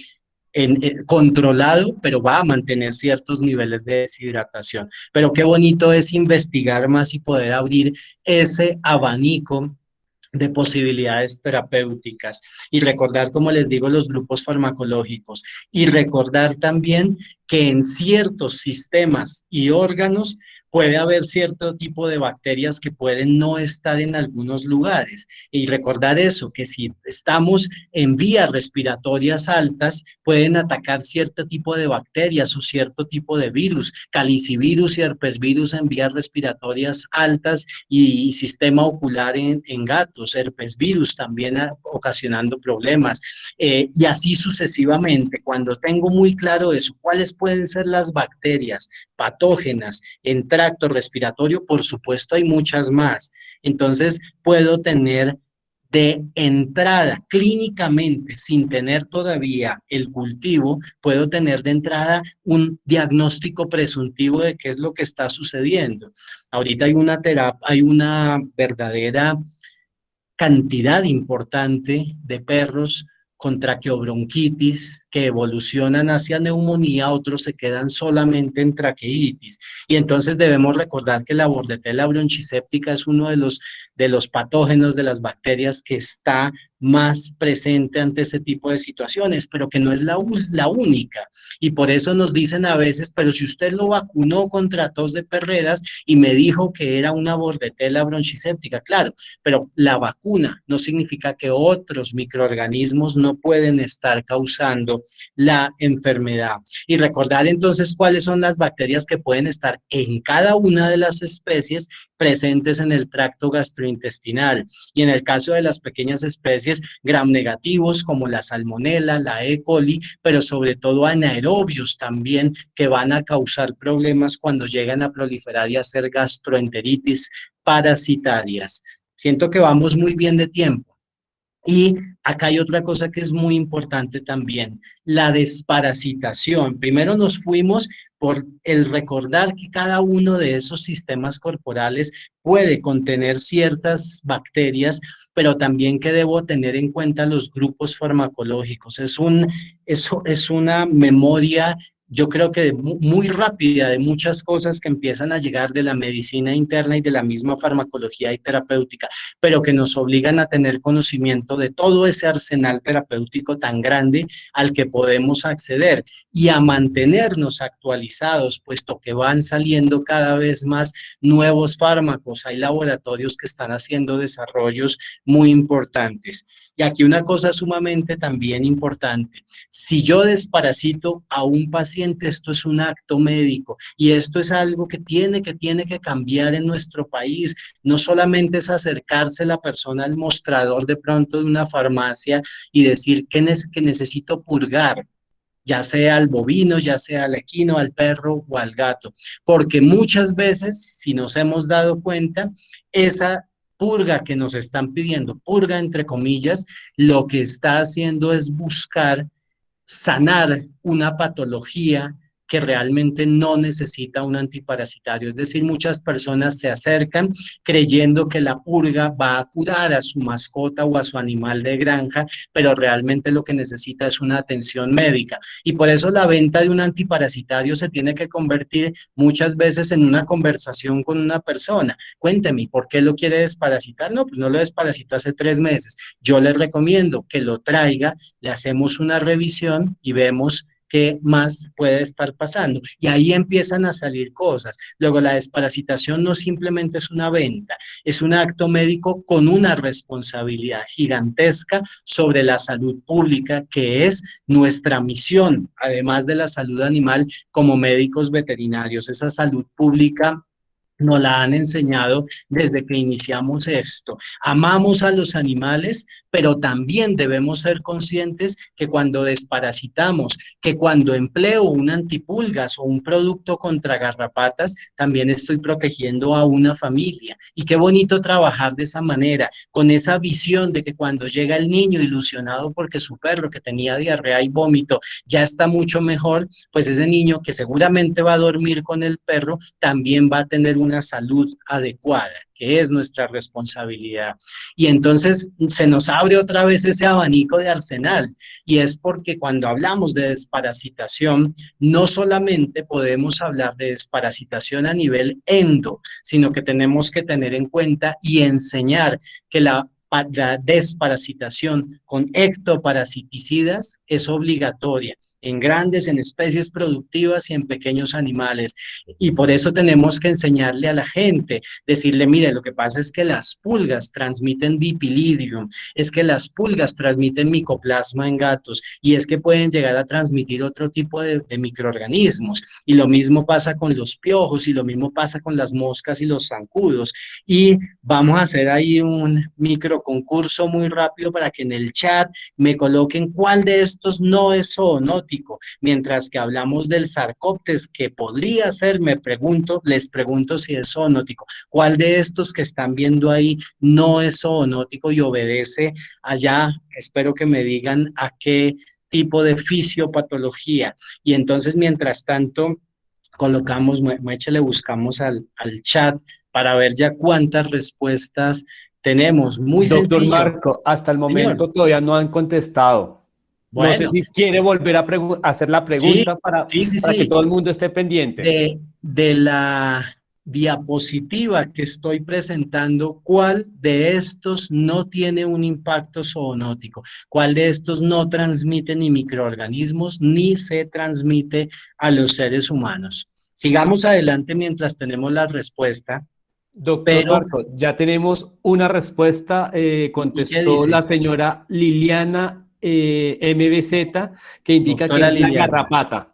controlado, pero va a mantener ciertos niveles de deshidratación. Pero qué bonito es investigar más y poder abrir ese abanico de posibilidades terapéuticas y recordar, como les digo, los grupos farmacológicos y recordar también que en ciertos sistemas y órganos puede haber cierto tipo de bacterias que pueden no estar en algunos lugares y recordar eso, que si estamos en vías respiratorias altas, pueden atacar cierto tipo de bacterias o cierto tipo de virus, calicivirus y herpesvirus en vías respiratorias altas y sistema ocular en gatos, herpesvirus también ocasionando problemas, y así sucesivamente. Cuando tengo muy claro eso, cuáles pueden ser las bacterias patógenas en tracto respiratorio, por supuesto hay muchas más. Entonces puedo tener de entrada, clínicamente, sin tener todavía el cultivo, puedo tener de entrada un diagnóstico presuntivo de qué es lo que está sucediendo. Ahorita hay una terapia, hay una verdadera cantidad importante de perros con traqueobronquitis que evolucionan hacia neumonía, otros se quedan solamente en traqueitis. Y entonces debemos recordar que la Bordetella bronchiséptica es uno de los patógenos de las bacterias que está más presente ante ese tipo de situaciones, pero que no es la única. Y por eso nos dicen a veces, pero si usted lo vacunó contra tos de perreras y me dijo que era una Bordetella bronchiséptica, claro, pero la vacuna no significa que otros microorganismos no pueden estar causando la enfermedad. Y recordar entonces cuáles son las bacterias que pueden estar en cada una de las especies presentes en el tracto gastrointestinal. Y en el caso de las pequeñas especies, gram negativos como la salmonela, la E. coli, pero sobre todo anaerobios también que van a causar problemas cuando llegan a proliferar y a hacer gastroenteritis parasitarias. Siento que vamos muy bien de tiempo. Y acá hay otra cosa que es muy importante también, la desparasitación. Primero nos fuimos por el recordar que cada uno de esos sistemas corporales puede contener ciertas bacterias, pero también que debo tener en cuenta los grupos farmacológicos. Eso es una memoria, yo creo que muy rápida de muchas cosas que empiezan a llegar de la medicina interna y de la misma farmacología y terapéutica, pero que nos obligan a tener conocimiento de todo ese arsenal terapéutico tan grande al que podemos acceder y a mantenernos actualizados, puesto que van saliendo cada vez más nuevos fármacos. Hay laboratorios que están haciendo desarrollos muy importantes. Y aquí una cosa sumamente también importante, si yo desparasito a un paciente, esto es un acto médico y esto es algo que tiene que cambiar en nuestro país. No solamente es acercarse la persona al mostrador de pronto de una farmacia y decir que necesito purgar, ya sea al bovino, ya sea al equino, al perro o al gato, porque muchas veces, si nos hemos dado cuenta, esa purga que nos están pidiendo, purga entre comillas, lo que está haciendo es buscar sanar una patología que realmente no necesita un antiparasitario. Es decir, muchas personas se acercan creyendo que la purga va a curar a su mascota o a su animal de granja, pero realmente lo que necesita es una atención médica. Y por eso la venta de un antiparasitario se tiene que convertir muchas veces en una conversación con una persona. Cuénteme, ¿por qué lo quiere desparasitar? No, pues no lo desparasitó hace 3 meses. Yo le recomiendo que lo traiga, le hacemos una revisión y vemos qué más puede estar pasando. Y ahí empiezan a salir cosas. Luego, la desparasitación no simplemente es una venta, es un acto médico con una responsabilidad gigantesca sobre la salud pública, que es nuestra misión, además de la salud animal como médicos veterinarios. Esa salud pública nos la han enseñado desde que iniciamos esto. Amamos a los animales, pero también debemos ser conscientes que cuando desparasitamos, que cuando empleo un antipulgas o un producto contra garrapatas, también estoy protegiendo a una familia. Y qué bonito trabajar de esa manera, con esa visión de que cuando llega el niño ilusionado porque su perro que tenía diarrea y vómito ya está mucho mejor, pues ese niño que seguramente va a dormir con el perro también va a tener una salud adecuada, que es nuestra responsabilidad. Y entonces se nos abre otra vez ese abanico de arsenal, y es porque cuando hablamos de desparasitación, no solamente podemos hablar de desparasitación a nivel endo, sino que tenemos que tener en cuenta y enseñar que la desparasitación con ectoparasiticidas es obligatoria en grandes, en especies productivas y en pequeños animales. Y por eso tenemos que enseñarle a la gente, decirle, mire, lo que pasa es que las pulgas transmiten dipilidium, es que las pulgas transmiten micoplasma en gatos y es que pueden llegar a transmitir otro tipo de microorganismos. Y lo mismo pasa con los piojos y lo mismo pasa con las moscas y los zancudos. Y vamos a hacer ahí un micro concurso muy rápido para que en el chat me coloquen cuál de estos no es zoonótico, mientras que hablamos del Sarcoptes, que podría ser, les pregunto si es zoonótico, cuál de estos que están viendo ahí no es zoonótico y obedece allá, espero que me digan a qué tipo de fisiopatología. Y entonces, mientras tanto, colocamos, Meche, le buscamos al chat para ver ya cuántas respuestas tenemos. Muy Doctor sencillo, Marco, hasta el señor. momento todavía no han contestado. No sé Bueno, si quiere volver a hacer la sí, pregunta sí, sí, para que sí. todo el mundo esté pendiente. De la diapositiva que estoy presentando, ¿cuál de estos no tiene un impacto zoonótico? ¿Cuál de estos no transmite ni microorganismos ni se transmite a los seres humanos? Sigamos adelante mientras tenemos la respuesta, Doctor pero Marco, ya tenemos una respuesta. ¿y qué Contestó la dice? señora Liliana MBZ, que indica que Doctora es la Liliana. garrapata.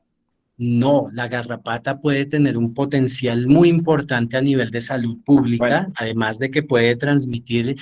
No, la garrapata puede tener un potencial muy importante a nivel de salud pública, Bueno, además de que puede transmitir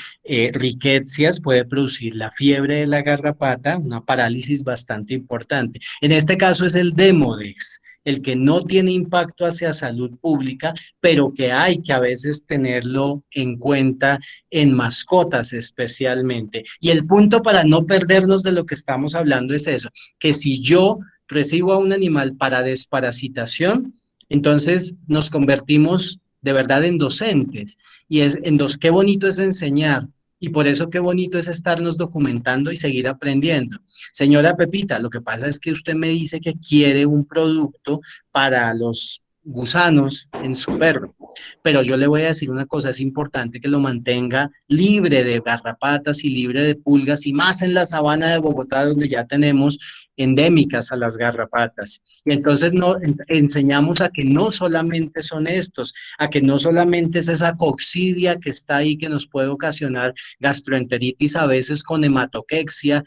riquecias, puede producir la fiebre de la garrapata, una parálisis bastante importante. En este caso es el Demodex, el que no tiene impacto hacia salud pública, pero que hay que a veces tenerlo en cuenta en mascotas especialmente. Y el punto para no perdernos de lo que estamos hablando es eso, que si yo recibo a un animal para desparasitación, entonces nos convertimos de verdad en docentes. Y qué bonito es enseñar. Y por eso qué bonito es estarnos documentando y seguir aprendiendo. Señora Pepita, lo que pasa es que usted me dice que quiere un producto para los gusanos en su perro. Pero yo le voy a decir una cosa, es importante que lo mantenga libre de garrapatas y libre de pulgas, y más en la sabana de Bogotá, donde ya tenemos endémicas a las garrapatas. Y entonces enseñamos a que no solamente son estos, a que no solamente es esa coccidia que está ahí que nos puede ocasionar gastroenteritis a veces con hematoquexias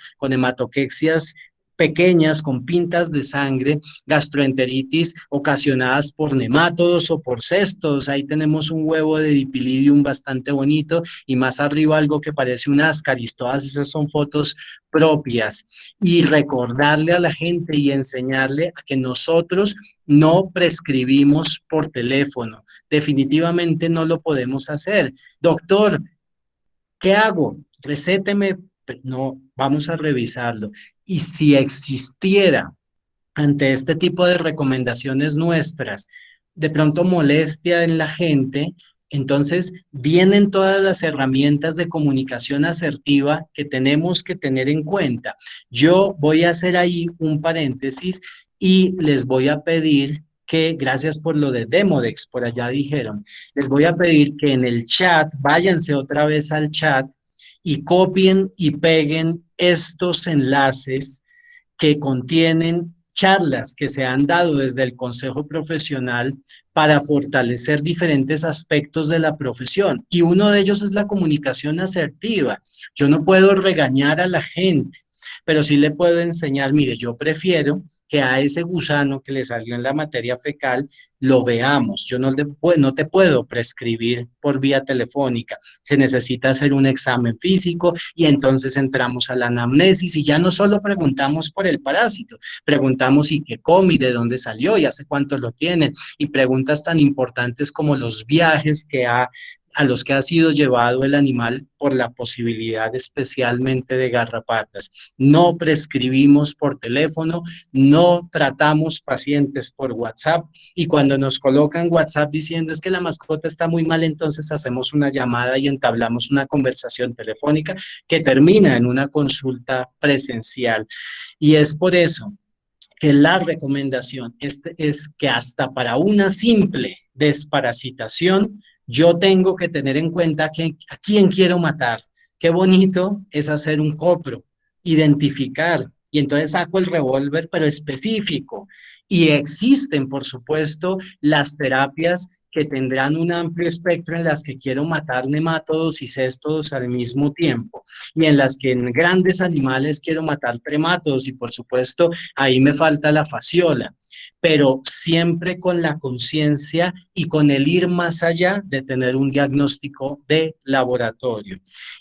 pequeñas con pintas de sangre, gastroenteritis ocasionadas por nemátodos o por cestos. Ahí tenemos un huevo de dipilidium bastante bonito y más arriba algo que parece un ascaris. Todas esas son fotos propias. Y recordarle a la gente y enseñarle a que nosotros no prescribimos por teléfono. Definitivamente no lo podemos hacer. Doctor, ¿qué hago? Recéteme. No, vamos a revisarlo. Y si existiera ante este tipo de recomendaciones nuestras, de pronto molestia en la gente, entonces vienen todas las herramientas de comunicación asertiva que tenemos que tener en cuenta. Yo voy a hacer ahí un paréntesis y les voy a pedir que, gracias por lo de Demodex, por allá dijeron, les voy a pedir que en el chat, váyanse otra vez al chat y copien y peguen estos enlaces que contienen charlas que se han dado desde el Consejo Profesional para fortalecer diferentes aspectos de la profesión. Y uno de ellos es la comunicación asertiva. Yo no puedo regañar a la gente, pero sí le puedo enseñar, mire, yo prefiero que a ese gusano que le salió en la materia fecal lo veamos. Yo no te puedo prescribir por vía telefónica. Se necesita hacer un examen físico y entonces entramos a la anamnesis y ya no solo preguntamos por el parásito, preguntamos y qué come y de dónde salió y hace cuánto lo tienen, y preguntas tan importantes como los viajes a los que ha sido llevado el animal por la posibilidad especialmente de garrapatas. No prescribimos por teléfono, no tratamos pacientes por WhatsApp, y cuando nos colocan WhatsApp diciendo es que la mascota está muy mal, entonces hacemos una llamada y entablamos una conversación telefónica que termina en una consulta presencial. Y es por eso que la recomendación es que hasta para una simple desparasitación, yo tengo que tener en cuenta a quién quiero matar. Qué bonito es hacer un copro, identificar, y entonces saco el revólver, pero específico. Y existen, por supuesto, las terapias que tendrán un amplio espectro en las que quiero matar nemátodos y céstodos al mismo tiempo, y en las que en grandes animales quiero matar tremátodos, y por supuesto ahí me falta la fasciola, pero siempre con la conciencia y con el ir más allá de tener un diagnóstico de laboratorio.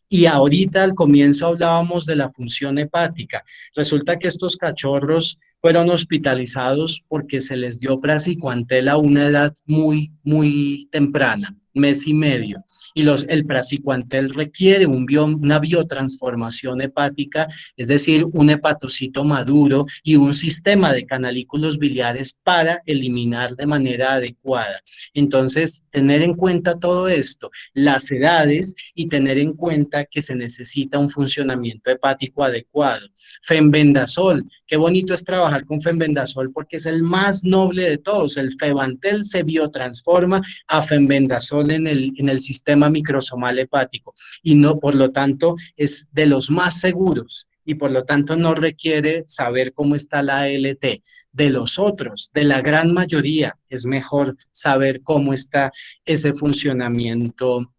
Y ahorita al comienzo hablábamos de la función hepática. Resulta que estos cachorros fueron hospitalizados porque se les dio praziquantel a una edad muy temprana, mes y medio. Y el praziquantel requiere una biotransformación hepática, es decir, un hepatocito maduro y un sistema de canalículos biliares para eliminar de manera adecuada. Entonces, tener en cuenta todo esto, las edades, y tener en cuenta que se necesita un funcionamiento hepático adecuado. Fenbendazol, qué bonito es trabajar con fenbendazol porque es el más noble de todos. El febantel se biotransforma a fenbendazol en el sistema microsomal hepático y no, por lo tanto, es de los más seguros y por lo tanto no requiere saber cómo está la ALT. De los otros, de la gran mayoría, es mejor saber cómo está ese funcionamiento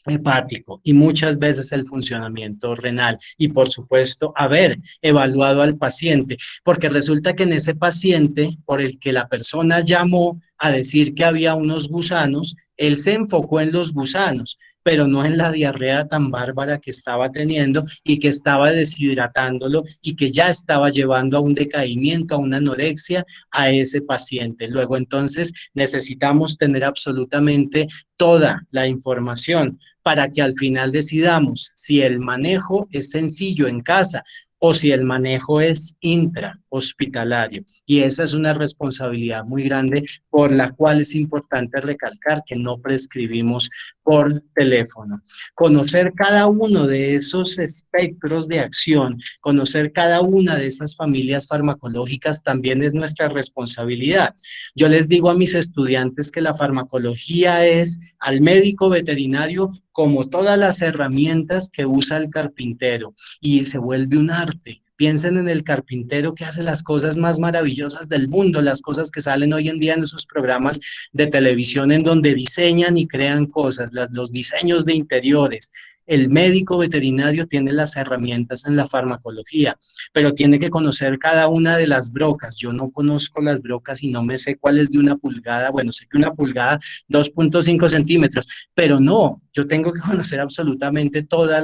hepático y muchas veces el funcionamiento renal, y por supuesto haber evaluado al paciente, porque resulta que en ese paciente por el que la persona llamó a decir que había unos gusanos, él se enfocó en los gusanos, pero no en la diarrea tan bárbara que estaba teniendo y que estaba deshidratándolo y que ya estaba llevando a un decaimiento, a una anorexia a ese paciente. Luego entonces necesitamos tener absolutamente toda la información para que al final decidamos si el manejo es sencillo en casa o si el manejo es intrahospitalario. Y esa es una responsabilidad muy grande por la cual es importante recalcar que no prescribimos por teléfono. Conocer cada uno de esos espectros de acción, conocer cada una de esas familias farmacológicas también es nuestra responsabilidad. Yo les digo a mis estudiantes que la farmacología es al médico veterinario como todas las herramientas que usa el carpintero, y se vuelve un arte. Piensen en el carpintero que hace las cosas más maravillosas del mundo, las cosas que salen hoy en día en esos programas de televisión en donde diseñan y crean cosas, los diseños de interiores. El médico veterinario tiene las herramientas en la farmacología, pero tiene que conocer cada una de las brocas. Yo no conozco las brocas y no me sé cuál es de una pulgada. Bueno, sé que una pulgada, 2.5 centímetros, pero no, yo tengo que conocer absolutamente toda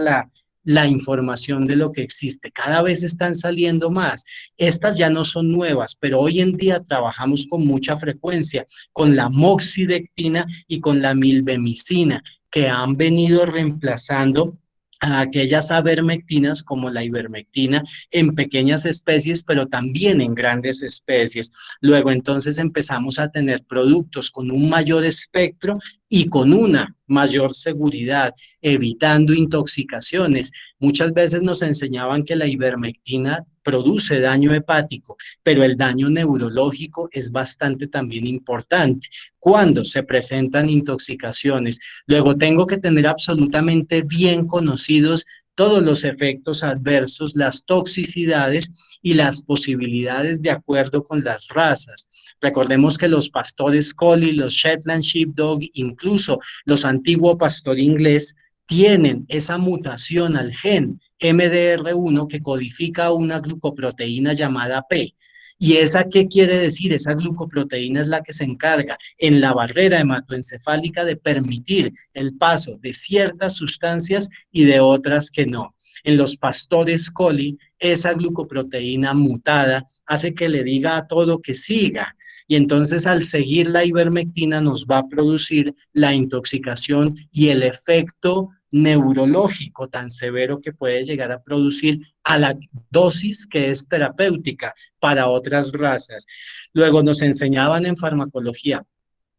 la información de lo que existe. Cada vez están saliendo más. Estas ya no son nuevas, pero hoy en día trabajamos con mucha frecuencia con la moxidectina y con la milbemicina, que han venido reemplazando a aquellas avermectinas como la ivermectina en pequeñas especies, pero también en grandes especies. Luego entonces empezamos a tener productos con un mayor espectro y con una mayor seguridad, evitando intoxicaciones. Muchas veces nos enseñaban que la ivermectina produce daño hepático, pero el daño neurológico es bastante también importante cuando se presentan intoxicaciones. Luego tengo que tener absolutamente bien conocidos todos los efectos adversos, las toxicidades y las posibilidades de acuerdo con las razas. Recordemos que los pastores collie, los Shetland Sheepdog, incluso los antiguos pastor inglés, tienen esa mutación al gen MDR1 que codifica una glucoproteína llamada P. ¿Y esa qué quiere decir? Esa glucoproteína es la que se encarga en la barrera hematoencefálica de permitir el paso de ciertas sustancias y de otras que no. En los pastores collie, esa glucoproteína mutada hace que le diga a todo que siga. Y entonces al seguir la ivermectina nos va a producir la intoxicación y el efecto neurológico tan severo que puede llegar a producir a la dosis que es terapéutica para otras razas. Luego nos enseñaban en farmacología.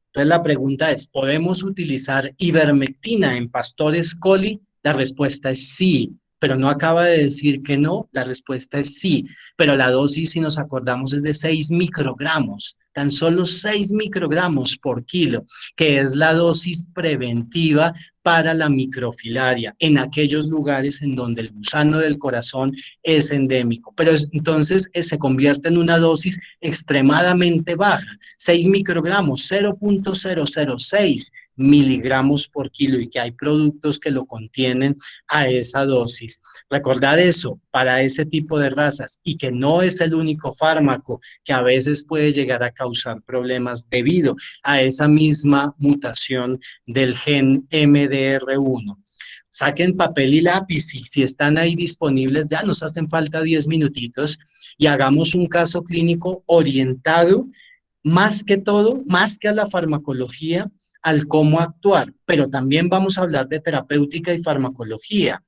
Entonces la pregunta es, ¿podemos utilizar ivermectina en pastores collie? La respuesta es sí, pero no acaba de decir que no, la respuesta es sí, pero la dosis, si nos acordamos, es de 6 microgramos, tan solo 6 microgramos por kilo, que es la dosis preventiva para la microfilaria, en aquellos lugares en donde el gusano del corazón es endémico, pero entonces se convierte en una dosis extremadamente baja, 6 microgramos, 0.006 miligramos por kilo, y que hay productos que lo contienen a esa dosis. Recordad eso para ese tipo de razas, y que no es el único fármaco que a veces puede llegar a causar problemas debido a esa misma mutación del gen MDR1. Saquen papel y lápiz, y si están ahí disponibles, ya nos hacen falta 10 minutitos, y hagamos un caso clínico orientado más que todo, más que a la farmacología, al cómo actuar, pero también vamos a hablar de terapéutica y farmacología.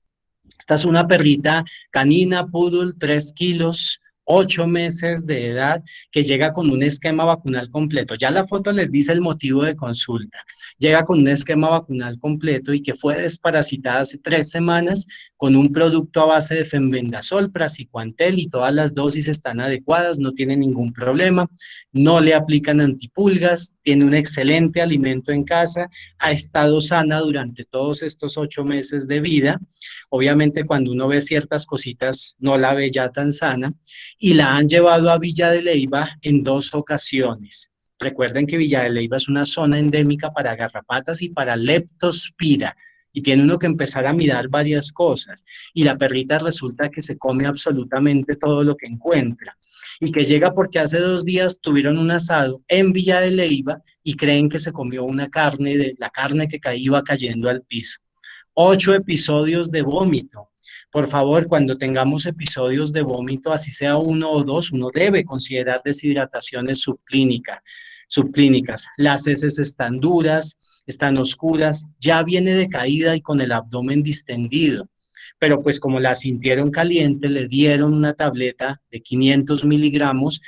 Esta es una perrita canina, poodle, 3 kilos, 8 meses de edad, que llega con un esquema vacunal completo. Ya la foto les dice el motivo de consulta. Llega con un esquema vacunal completo y que fue desparasitada hace 3 semanas con un producto a base de fenbendazol, praziquantel, y todas las dosis están adecuadas, no tiene ningún problema, no le aplican antipulgas, tiene un excelente alimento en casa, ha estado sana durante todos estos 8 meses de vida. Obviamente cuando uno ve ciertas cositas no la ve ya tan sana, y la han llevado a Villa de Leyva en 2 ocasiones. Recuerden que Villa de Leyva es una zona endémica para garrapatas y para leptospira, y tiene uno que empezar a mirar varias cosas, y la perrita resulta que se come absolutamente todo lo que encuentra, y que llega porque hace 2 días tuvieron un asado en Villa de Leyva y creen que se comió una carne, de la carne que iba cayendo al piso. 8 episodios de vómito. Por favor, cuando tengamos episodios de vómito, así sea 1 o 2, uno debe considerar deshidrataciones subclínicas. Las heces están duras, están oscuras, ya viene decaída y con el abdomen distendido. Pero pues como la sintieron caliente, le dieron una tableta de 500 miligramos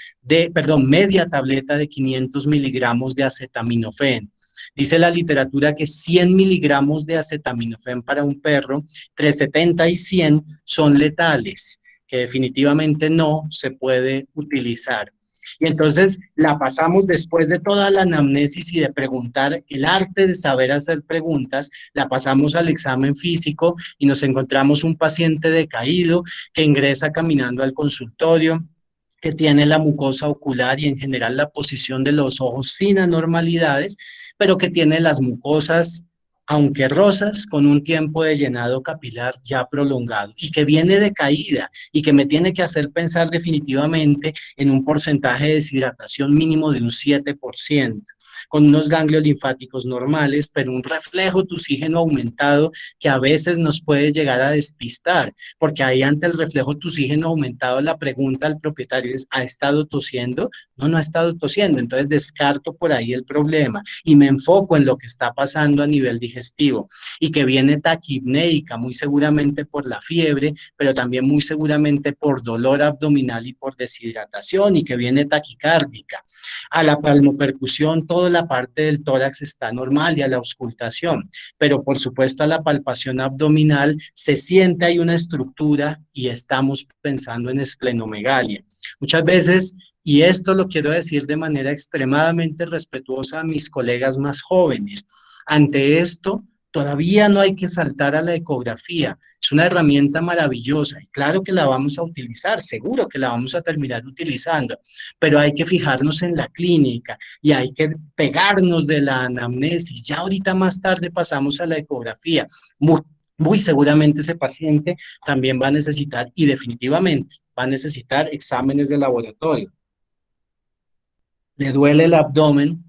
media tableta de 500 miligramos de acetaminofén. Dice la literatura que 100 miligramos de acetaminofén para un perro, entre 70 y 100 son letales, que definitivamente no se puede utilizar. Y entonces la pasamos, después de toda la anamnesis y de preguntar, el arte de saber hacer preguntas, la pasamos al examen físico y nos encontramos un paciente decaído que ingresa caminando al consultorio, que tiene la mucosa ocular y en general la posición de los ojos sin anormalidades, pero que tiene las mucosas, aunque rosas, con un tiempo de llenado capilar ya prolongado, y que viene de caída, y que me tiene que hacer pensar definitivamente en un porcentaje de deshidratación mínimo de un 7%, con unos ganglios linfáticos normales, pero un reflejo de oxígeno aumentado que a veces nos puede llegar a despistar, porque ahí ante el reflejo de oxígeno aumentado la pregunta al propietario es, ¿ha estado tosiendo? No, no ha estado tosiendo, entonces descarto por ahí el problema y me enfoco en lo que está pasando a nivel digestivo, y que viene taquipneica, muy seguramente por la fiebre, pero también muy seguramente por dolor abdominal y por deshidratación, y que viene taquicárdica. A la palmopercusión, toda la parte del tórax está normal, y a la auscultación, pero por supuesto a la palpación abdominal se siente hay una estructura y estamos pensando en esplenomegalia. Muchas veces, y esto lo quiero decir de manera extremadamente respetuosa a mis colegas más jóvenes, ante esto Todavía no hay que saltar a la ecografía. Es una herramienta maravillosa y claro que la vamos a utilizar, seguro que la vamos a terminar utilizando, pero hay que fijarnos en la clínica y hay que pegarnos de la anamnesis. Ya ahorita más tarde pasamos a la ecografía. Muy seguramente ese paciente también va a necesitar, y definitivamente va a necesitar exámenes de laboratorio. Le duele el abdomen,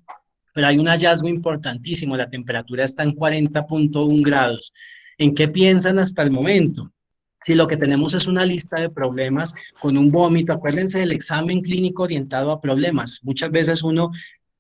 pero hay un hallazgo importantísimo, la temperatura está en 40,1 grados. ¿En qué piensan hasta el momento? Si lo que tenemos es una lista de problemas con un vómito, acuérdense del examen clínico orientado a problemas. Muchas veces uno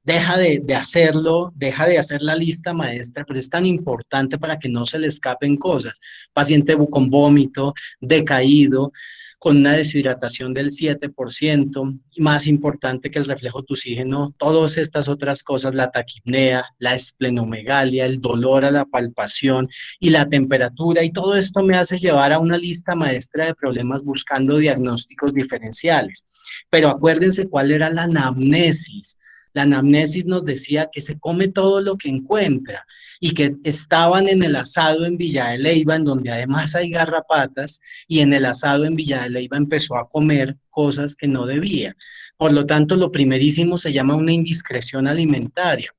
deja de hacerlo, deja de hacer la lista maestra, pero es tan importante para que no se le escapen cosas. Paciente con vómito, decaído, con una deshidratación del 7%, y más importante que el reflejo de oxígeno, todas estas otras cosas, la taquipnea, la esplenomegalia, el dolor a la palpación y la temperatura, y todo esto me hace llevar a una lista maestra de problemas buscando diagnósticos diferenciales. Pero acuérdense cuál era la anamnesis. La anamnesis nos decía que se come todo lo que encuentra y que estaban en el asado en Villa de Leyva, en donde además hay garrapatas, y en el asado en Villa de Leyva empezó a comer cosas que no debía. Por lo tanto, lo primerísimo se llama una indiscreción alimentaria.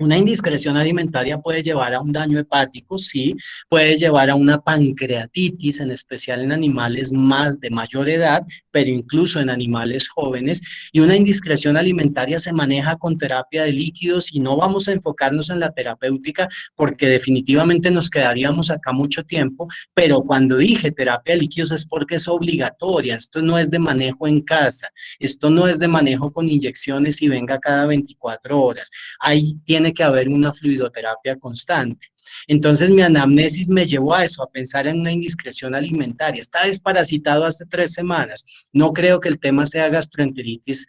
Una indiscreción alimentaria puede llevar a un daño hepático, sí, puede llevar a una pancreatitis, en especial en animales más de mayor edad, pero incluso en animales jóvenes, y una indiscreción alimentaria se maneja con terapia de líquidos y no vamos a enfocarnos en la terapéutica porque definitivamente nos quedaríamos acá mucho tiempo, pero cuando dije terapia de líquidos es porque es obligatoria, esto no es de manejo en casa, esto no es de manejo con inyecciones y venga cada 24 horas. Ahí tiene que haber una fluidoterapia constante. Entonces mi anamnesis me llevó a eso, a pensar en una indiscreción alimentaria. Está desparasitado hace 3 semanas. No creo que el tema sea gastroenteritis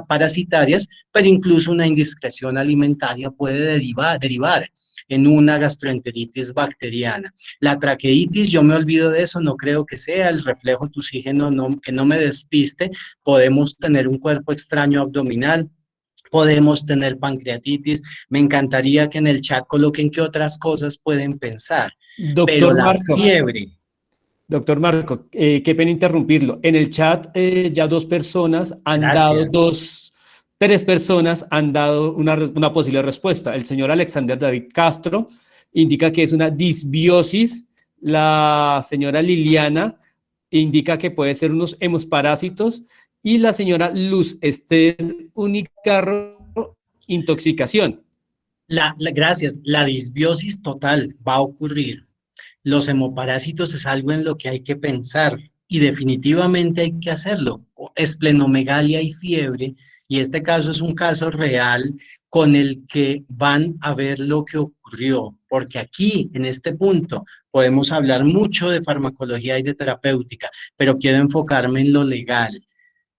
parasitarias, pero incluso una indiscreción alimentaria puede derivar en una gastroenteritis bacteriana. La traqueitis, yo me olvido de eso, no creo que sea el reflejo de oxígeno, no, que no me despiste. Podemos tener un cuerpo extraño abdominal, podemos tener pancreatitis. Me encantaría que en el chat coloquen qué otras cosas pueden pensar, pero Doctor la Marco, fiebre. doctor Marco, qué pena interrumpirlo. En el chat ya dos personas han dado, Gracias. tres personas han dado una posible respuesta. El señor Alexander David Castro indica que es una disbiosis. La señora Liliana indica que puede ser unos hemosparásitos. Y la señora Luz Esther Unicarro, intoxicación. Gracias. La disbiosis total va a ocurrir. Los hemoparásitos es algo en lo que hay que pensar y definitivamente hay que hacerlo. Esplenomegalia y fiebre, y este caso es un caso real con el que van a ver lo que ocurrió, porque aquí, en este punto, podemos hablar mucho de farmacología y de terapéutica, pero quiero enfocarme en lo legal,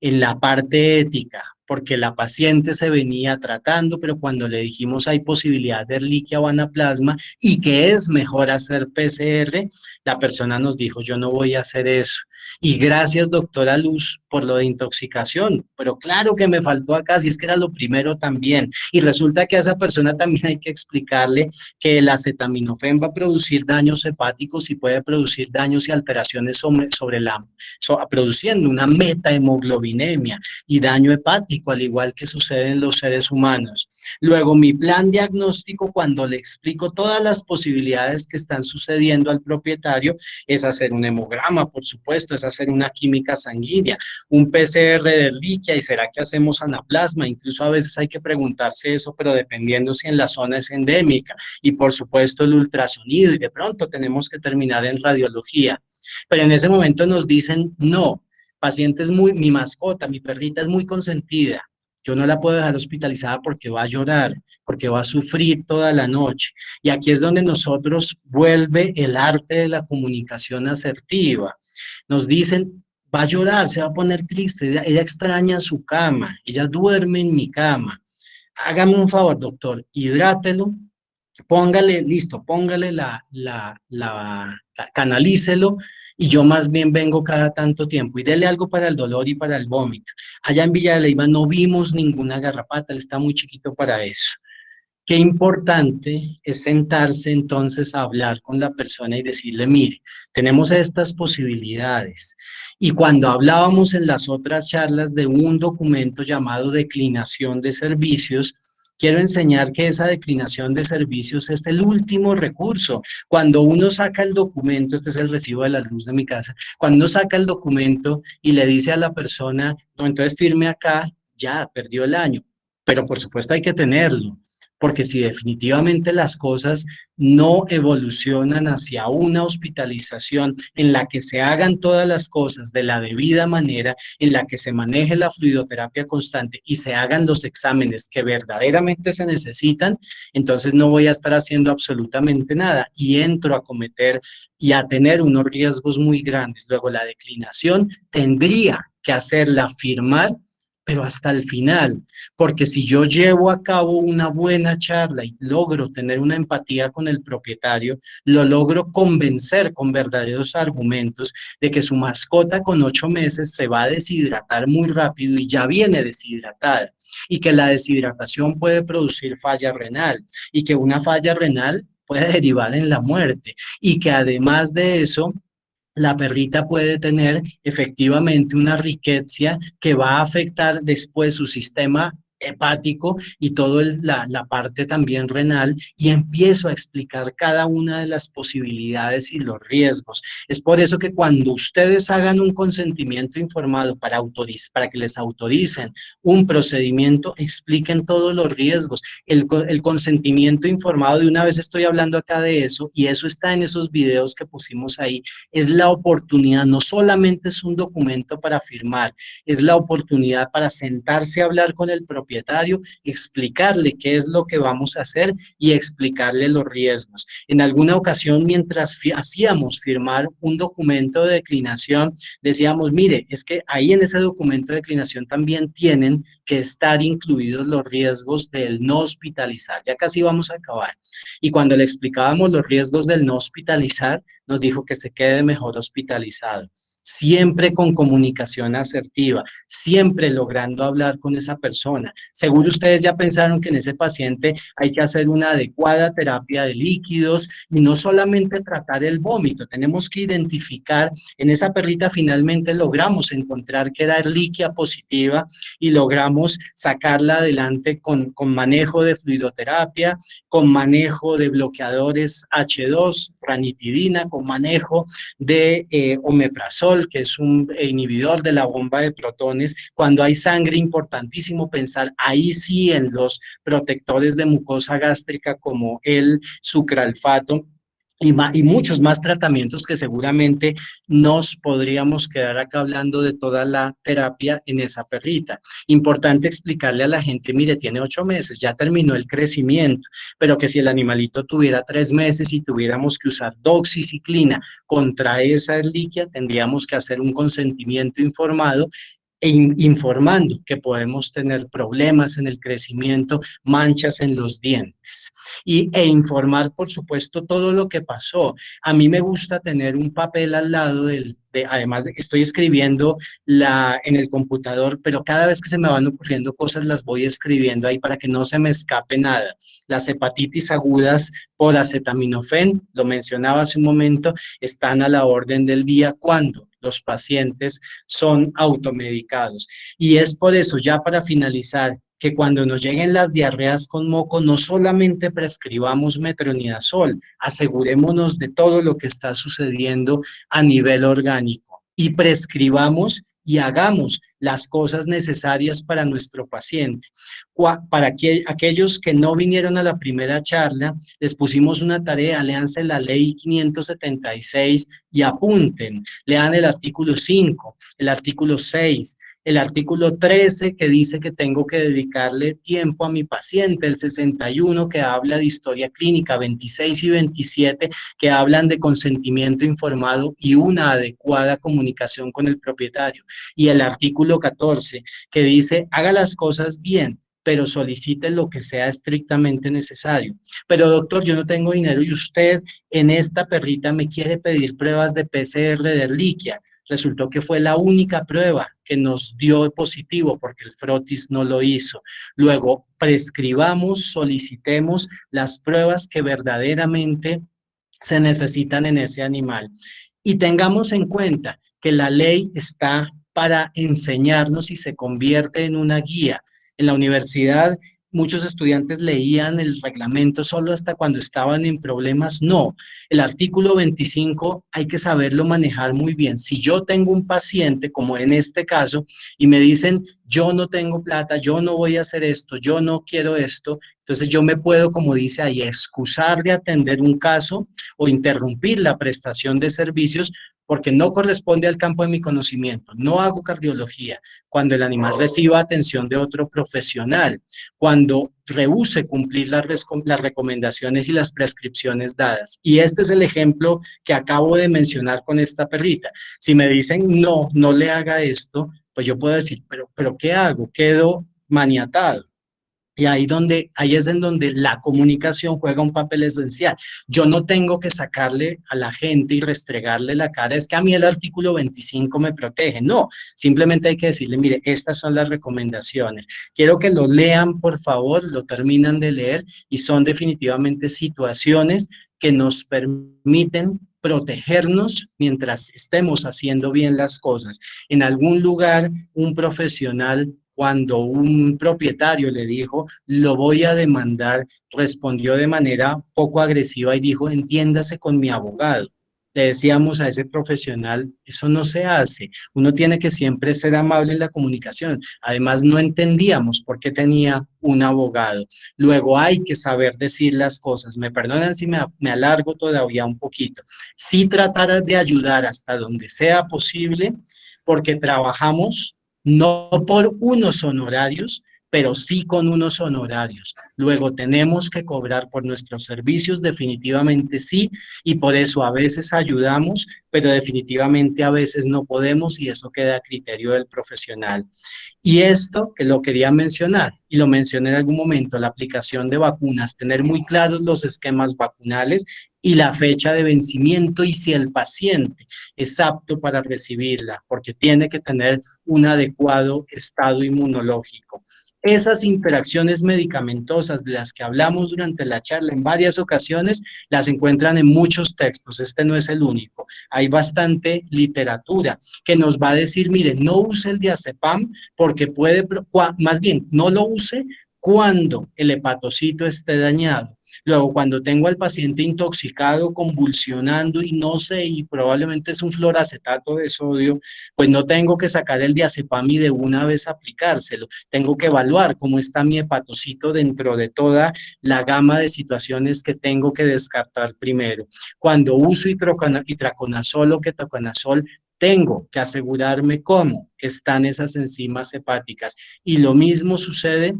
en la parte ética, porque la paciente se venía tratando, pero cuando le dijimos hay posibilidad de Ehrlichia o anaplasma y que es mejor hacer PCR, la persona nos dijo, yo no voy a hacer eso. Y gracias, doctora Luz, por lo de intoxicación, pero claro que me faltó acá, si es que era lo primero también. Y resulta que a esa persona también hay que explicarle que el acetaminofén va a producir daños hepáticos y puede producir daños y alteraciones sobre produciendo una metahemoglobinemia y daño hepático, al igual que sucede en los seres humanos. Luego, mi plan diagnóstico, cuando le explico todas las posibilidades que están sucediendo al propietario, es hacer un hemograma, por supuesto, es hacer una química sanguínea, un PCR de Ehrlichia, y será que hacemos anaplasma. Incluso a veces hay que preguntarse eso, pero dependiendo si en la zona es endémica, y por supuesto el ultrasonido, y de pronto tenemos que terminar en radiología. Pero en ese momento nos dicen, no, paciente es mi mascota, mi perrita es muy consentida, yo no la puedo dejar hospitalizada porque va a llorar, porque va a sufrir toda la noche. Y aquí es donde nosotros vuelve el arte de la comunicación asertiva. Nos dicen, va a llorar, se va a poner triste, ella extraña su cama, ella duerme en mi cama. Hágame un favor, doctor, hidrátelo, póngale, listo, póngale canalícelo, y yo más bien vengo cada tanto tiempo y dele algo para el dolor y para el vómito. Allá en Villa de Leyva no vimos ninguna garrapata, él está muy chiquito para eso. Qué importante es sentarse entonces a hablar con la persona y decirle, mire, tenemos estas posibilidades. Y cuando hablábamos en las otras charlas de un documento llamado declinación de servicios, quiero enseñar que esa declinación de servicios es el último recurso. Cuando uno saca el documento, este es el recibo de la luz de mi casa, cuando uno saca el documento y le dice a la persona, no, entonces firme acá, ya perdió el año. Pero por supuesto hay que tenerlo, porque si definitivamente las cosas no evolucionan hacia una hospitalización en la que se hagan todas las cosas de la debida manera, en la que se maneje la fluidoterapia constante y se hagan los exámenes que verdaderamente se necesitan, entonces no voy a estar haciendo absolutamente nada y entro a cometer y a tener unos riesgos muy grandes. Luego la declinación tendría que hacerla firmar, pero hasta el final, porque si yo llevo a cabo una buena charla y logro tener una empatía con el propietario, lo logro convencer con verdaderos argumentos de que su mascota con 8 meses se va a deshidratar muy rápido y ya viene deshidratada, y que la deshidratación puede producir falla renal, y que una falla renal puede derivar en la muerte, y que además de eso, la perrita puede tener efectivamente una riqueza que va a afectar después su sistema hepático y toda la parte también renal, y empiezo a explicar cada una de las posibilidades y los riesgos. Es por eso que cuando ustedes hagan un consentimiento informado para que les autoricen un procedimiento, expliquen todos los riesgos. El consentimiento informado, de una vez estoy hablando acá de eso, y eso está en esos videos que pusimos ahí, es la oportunidad, no solamente es un documento para firmar, es la oportunidad para sentarse a hablar con el propietario, explicarle qué es lo que vamos a hacer y explicarle los riesgos. En alguna ocasión, mientras hacíamos firmar un documento de declinación, decíamos, mire, es que ahí en ese documento de declinación también tienen que estar incluidos los riesgos del no hospitalizar. Ya casi vamos a acabar. Y cuando le explicábamos los riesgos del no hospitalizar, nos dijo que se quede mejor hospitalizado. Siempre con comunicación asertiva, siempre logrando hablar con esa persona. Seguro ustedes ya pensaron que en ese paciente hay que hacer una adecuada terapia de líquidos y no solamente tratar el vómito, tenemos que identificar, en esa perrita finalmente logramos encontrar que era erliquia positiva y logramos sacarla adelante con manejo de fluidoterapia, con manejo de bloqueadores H2, ranitidina, con manejo de omeprazol, que es un inhibidor de la bomba de protones. Cuando hay sangre, importantísimo pensar ahí sí en los protectores de mucosa gástrica como el sucralfato, y muchos más tratamientos que seguramente nos podríamos quedar acá hablando de toda la terapia en esa perrita. Importante explicarle a la gente, mire, tiene 8 meses, ya terminó el crecimiento, pero que si el animalito tuviera 3 meses y tuviéramos que usar doxiciclina contra esa erliquia, tendríamos que hacer un consentimiento informado informando que podemos tener problemas en el crecimiento, manchas en los dientes e informar, por supuesto, todo lo que pasó. A mí me gusta tener un papel al lado además de que estoy escribiendo en el computador, pero cada vez que se me van ocurriendo cosas las voy escribiendo ahí para que no se me escape nada. Las hepatitis agudas por acetaminofén, lo mencionaba hace un momento, están a la orden del día cuando los pacientes son automedicados. Y es por eso, ya para finalizar, que cuando nos lleguen las diarreas con moco, no solamente prescribamos metronidazol, asegurémonos de todo lo que está sucediendo a nivel orgánico y prescribamos y hagamos las cosas necesarias para nuestro paciente. Para aquellos que no vinieron a la primera charla, les pusimos una tarea, léanse la ley 576 y apunten, lean el artículo 5, el artículo 6, el artículo 13 que dice que tengo que dedicarle tiempo a mi paciente, el 61 que habla de historia clínica, 26 y 27 que hablan de consentimiento informado y una adecuada comunicación con el propietario, y el artículo 14 que dice haga las cosas bien, pero solicite lo que sea estrictamente necesario. Pero doctor, yo no tengo dinero y usted en esta perrita me quiere pedir pruebas de PCR de erliquia. resultó que fue la única prueba que nos dio positivo porque el frotis no lo hizo. Luego, prescribamos, solicitemos las pruebas que verdaderamente se necesitan en ese animal. Y tengamos en cuenta que la ley está para enseñarnos y se convierte en una guía. En la universidad, muchos estudiantes leían el reglamento solo hasta cuando estaban en problemas. No, el artículo 25 hay que saberlo manejar muy bien. Si yo tengo un paciente, como en este caso, y me dicen, yo no tengo plata, yo no voy a hacer esto, yo no quiero esto, entonces yo me puedo, como dice ahí, excusar de atender un caso o interrumpir la prestación de servicios porque no corresponde al campo de mi conocimiento. No hago cardiología. Cuando el animal reciba atención de otro profesional, cuando rehúse cumplir las recomendaciones y las prescripciones dadas. Y este es el ejemplo que acabo de mencionar con esta perrita. Si me dicen, no, no le haga esto, pues yo puedo decir, pero ¿qué hago? Quedo maniatado. Y ahí es en donde la comunicación juega un papel esencial. Yo no tengo que sacarle a la gente y restregarle la cara, es que a mí el artículo 25 me protege. No, simplemente hay que decirle, mire, estas son las recomendaciones. Quiero que lo lean, por favor, lo terminan de leer y son definitivamente situaciones que nos permiten protegernos mientras estemos haciendo bien las cosas. En algún lugar, un profesional, cuando un propietario le dijo, lo voy a demandar, respondió de manera poco agresiva y dijo, entiéndase con mi abogado. Le decíamos a ese profesional, eso no se hace, uno tiene que siempre ser amable en la comunicación. Además, no entendíamos por qué tenía un abogado. Luego hay que saber decir las cosas. Me perdonan si me alargo todavía un poquito. Sí tratar de ayudar hasta donde sea posible, porque trabajamos no por unos honorarios, pero sí con unos honorarios. Luego tenemos que cobrar por nuestros servicios, definitivamente sí, y por eso a veces ayudamos, pero definitivamente a veces no podemos y eso queda a criterio del profesional. Y esto que lo quería mencionar, y lo mencioné en algún momento, la aplicación de vacunas, tener muy claros los esquemas vacunales y la fecha de vencimiento y si el paciente es apto para recibirla, porque tiene que tener un adecuado estado inmunológico. Esas interacciones medicamentosas de las que hablamos durante la charla en varias ocasiones, las encuentran en muchos textos, este no es el único. Hay bastante literatura que nos va a decir, mire, no use el diazepam porque puede, más bien, no lo use cuando el hepatocito esté dañado. Luego, cuando tengo al paciente intoxicado, convulsionando y no sé, y probablemente es un fluoracetato de sodio, pues no tengo que sacar el diazepam y de una vez aplicárselo. Tengo que evaluar cómo está mi hepatocito dentro de toda la gama de situaciones que tengo que descartar primero. Cuando uso itraconazol o ketoconazol, tengo que asegurarme cómo están esas enzimas hepáticas. Y lo mismo sucede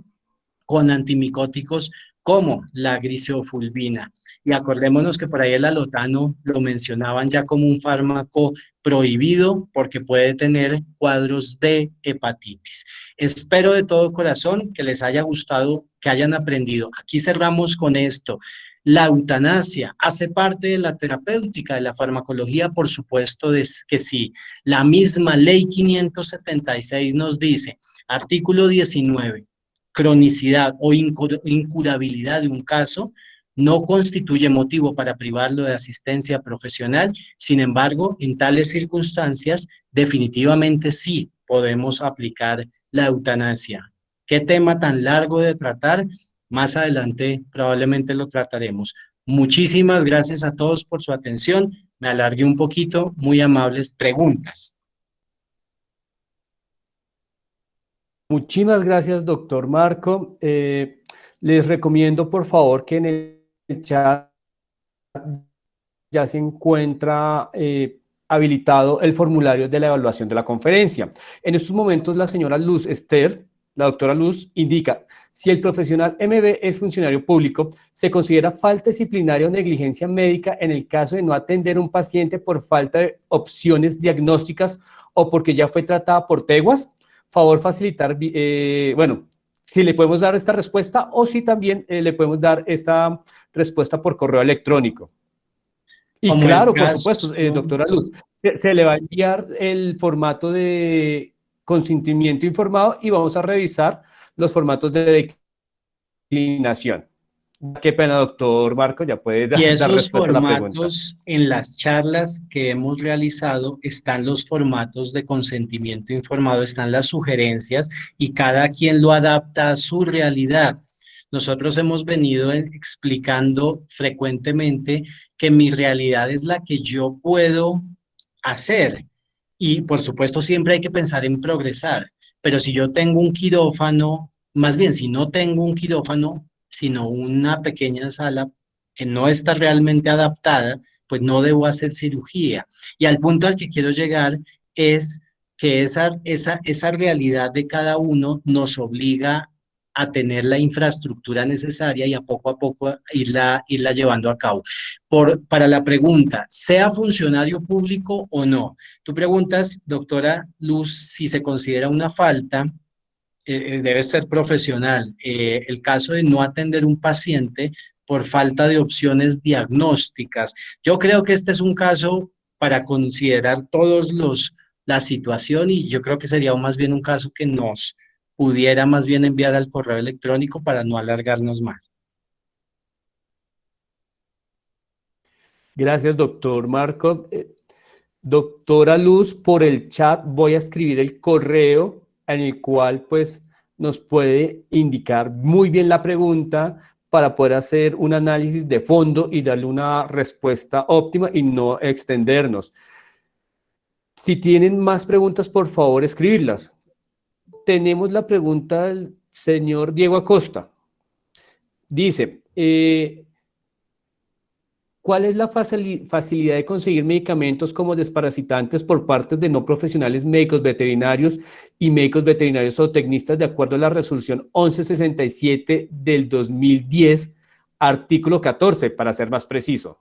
con antimicóticos como la gliceofulvina. Y acordémonos que por ahí el alotano lo mencionaban ya como un fármaco prohibido porque puede tener cuadros de hepatitis. Espero de todo corazón que les haya gustado, que hayan aprendido. Aquí cerramos con esto. La eutanasia hace parte de la terapéutica de la farmacología, por supuesto que sí. La misma ley 576 nos dice, artículo 19, cronicidad o incurabilidad de un caso no constituye motivo para privarlo de asistencia profesional. Sin embargo, en tales circunstancias, definitivamente sí podemos aplicar la eutanasia. ¿Qué tema tan largo de tratar? Más adelante probablemente lo trataremos. Muchísimas gracias a todos por su atención. Me alargué un poquito, muy amables preguntas. Muchísimas gracias, doctor Marco. Les recomiendo, por favor, que en el chat ya se encuentra habilitado el formulario de la evaluación de la conferencia. En estos momentos, la señora Luz Esther, la doctora Luz, indica, si el profesional MB es funcionario público, se considera falta disciplinaria o negligencia médica en el caso de no atender a un paciente por falta de opciones diagnósticas o porque ya fue tratada por TEGUAS. Favor facilitar, bueno, si le podemos dar esta respuesta o si también le podemos dar esta respuesta por correo electrónico. Y Como claro, el por caso, supuesto, doctora Luz, se le va a enviar el formato de consentimiento informado y vamos a revisar los formatos de declinación. Qué pena, doctor Marco, ya puede Y dar esos respuesta a la pregunta. formatos en las charlas que hemos realizado están los formatos de consentimiento informado, están las sugerencias y cada quien lo adapta a su realidad. Nosotros hemos venido explicando frecuentemente que mi realidad es la que yo puedo hacer. Y por supuesto siempre hay que pensar en progresar, pero si yo tengo un quirófano, más bien si no tengo un quirófano, sino una pequeña sala que no está realmente adaptada, pues no debo hacer cirugía. Y al punto al que quiero llegar es que esa realidad de cada uno nos obliga a tener la infraestructura necesaria y a poco irla llevando a cabo. Para la pregunta, ¿sea funcionario público o no? Tú preguntas, doctora Luz, si se considera una falta, debe ser profesional. El caso de no atender un paciente por falta de opciones diagnósticas. Yo creo que este es un caso para considerar la situación y yo creo que sería más bien un caso que nos pudiera más bien enviar al correo electrónico para no alargarnos más. Gracias, doctor Marco. Doctora Luz, por el chat voy a escribir el correo en el cual pues nos puede indicar muy bien la pregunta para poder hacer un análisis de fondo y darle una respuesta óptima y no extendernos. Si tienen más preguntas, por favor, escribirlas. Tenemos la pregunta del señor Diego Acosta. Dice, ¿cuál es la facilidad de conseguir medicamentos como desparasitantes por parte de no profesionales médicos veterinarios y médicos veterinarios zootecnistas de acuerdo a la resolución 1167 del 2010, artículo 14, para ser más preciso?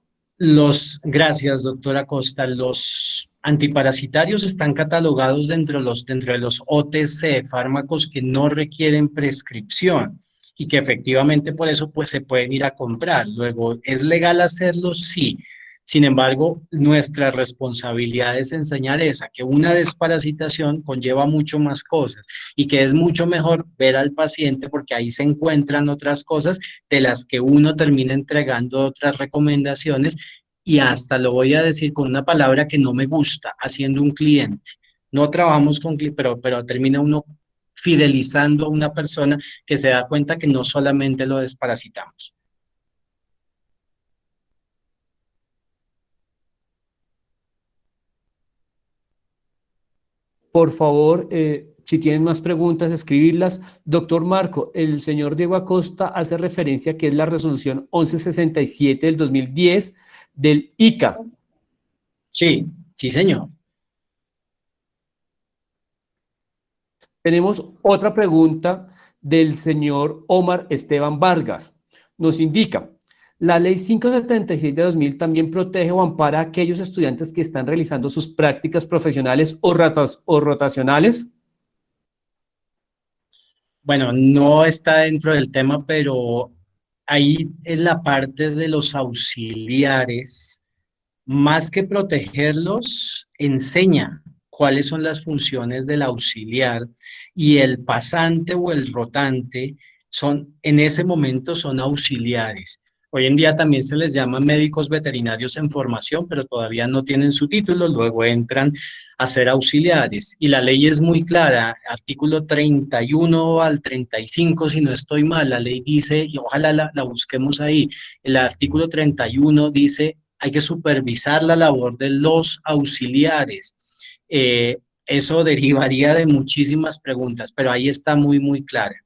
Gracias, doctora Costa. Los antiparasitarios están catalogados dentro de los OTC, fármacos que no requieren prescripción y que efectivamente por eso pues, se pueden ir a comprar. Luego, ¿es legal hacerlo? Sí. Sin embargo, nuestra responsabilidad es enseñar esa, que una desparasitación conlleva mucho más cosas y que es mucho mejor ver al paciente porque ahí se encuentran otras cosas de las que uno termina entregando otras recomendaciones y hasta lo voy a decir con una palabra que no me gusta, haciendo un cliente. No trabajamos con clientes, pero termina uno fidelizando a una persona que se da cuenta que no solamente lo desparasitamos. Por favor, si tienen más preguntas, escribirlas. Doctor Marco, el señor Diego Acosta hace referencia que es la resolución 1167 del 2010 del ICA. Sí, sí, señor. Tenemos otra pregunta del señor Omar Esteban Vargas. Nos indica, la ley 576 de 2000 también protege o ampara a aquellos estudiantes que están realizando sus prácticas profesionales o rotacionales. Bueno, no está dentro del tema, pero ahí en la parte de los auxiliares, más que protegerlos, enseña cuáles son las funciones del auxiliar y el pasante o el rotante en ese momento son auxiliares. Hoy en día también se les llama médicos veterinarios en formación, pero todavía no tienen su título, luego entran a ser auxiliares. Y la ley es muy clara, artículo 31 al 35, si no estoy mal, la ley dice, y ojalá la busquemos ahí, el artículo 31 dice hay que supervisar la labor de los auxiliares. Eso derivaría de muchísimas preguntas, pero ahí está muy, muy clara.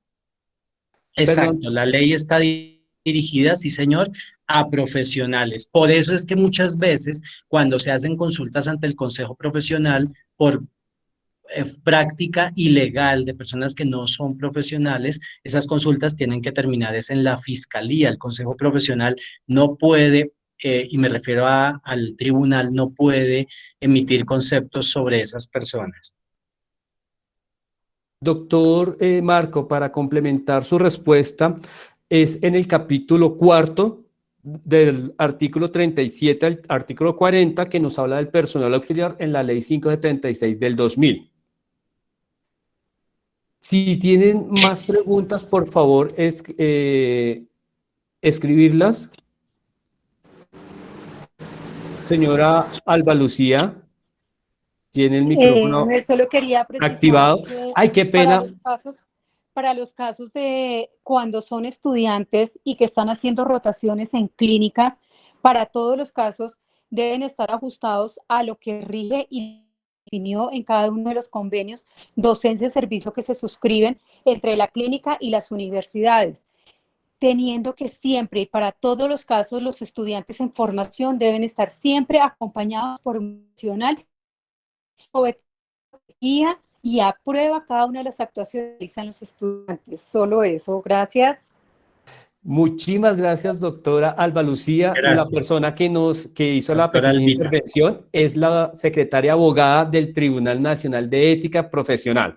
Perdón, Exacto, la ley está dirigida, sí señor, a profesionales. Por eso es que muchas veces cuando se hacen consultas ante el Consejo Profesional por práctica ilegal de personas que no son profesionales, esas consultas tienen que terminar es en la fiscalía. El Consejo Profesional no puede, y me refiero al tribunal, no puede emitir conceptos sobre esas personas. doctor Marco, para complementar su respuesta, es en el capítulo 4 del artículo 37 al artículo 40, que nos habla del personal auxiliar en la ley 576 del 2000. Si tienen más preguntas, por favor, escribirlas. Señora Alba Lucía, tiene el micrófono Solo quería precisar activado. que Ay, qué pena. para los casos de cuando son estudiantes y que están haciendo rotaciones en clínica, para todos los casos deben estar ajustados a lo que rige y definió en cada uno de los convenios docencia y servicio que se suscriben entre la clínica y las universidades, teniendo que siempre y para todos los casos los estudiantes en formación deben estar siempre acompañados por un profesional o guía y aprueba cada una de las actuaciones que realizan los estudiantes. Solo eso. Gracias. Muchísimas gracias, doctora Alba Lucía. Gracias. La persona que hizo la Doctora presente Albita. intervención es la secretaria abogada del Tribunal Nacional de Ética Profesional.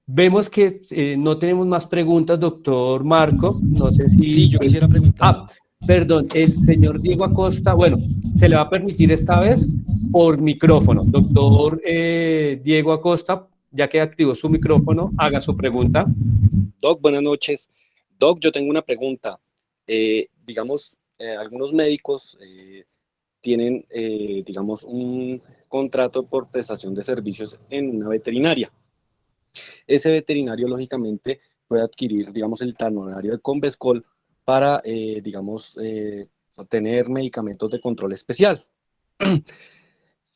Vemos que no tenemos más preguntas, doctor Marco. No sé si... Sí, yo quisiera preguntar. Perdón, el señor Diego Acosta, bueno, se le va a permitir esta vez por micrófono. Doctor Diego Acosta, ya que activó su micrófono, haga su pregunta. Doc, buenas noches. Doc, yo tengo una pregunta. Digamos, algunos médicos tienen, digamos, un contrato por prestación de servicios en una veterinaria. Ese veterinario, lógicamente, puede adquirir, digamos, el talonario de Convescol para, digamos, obtener medicamentos de control especial. En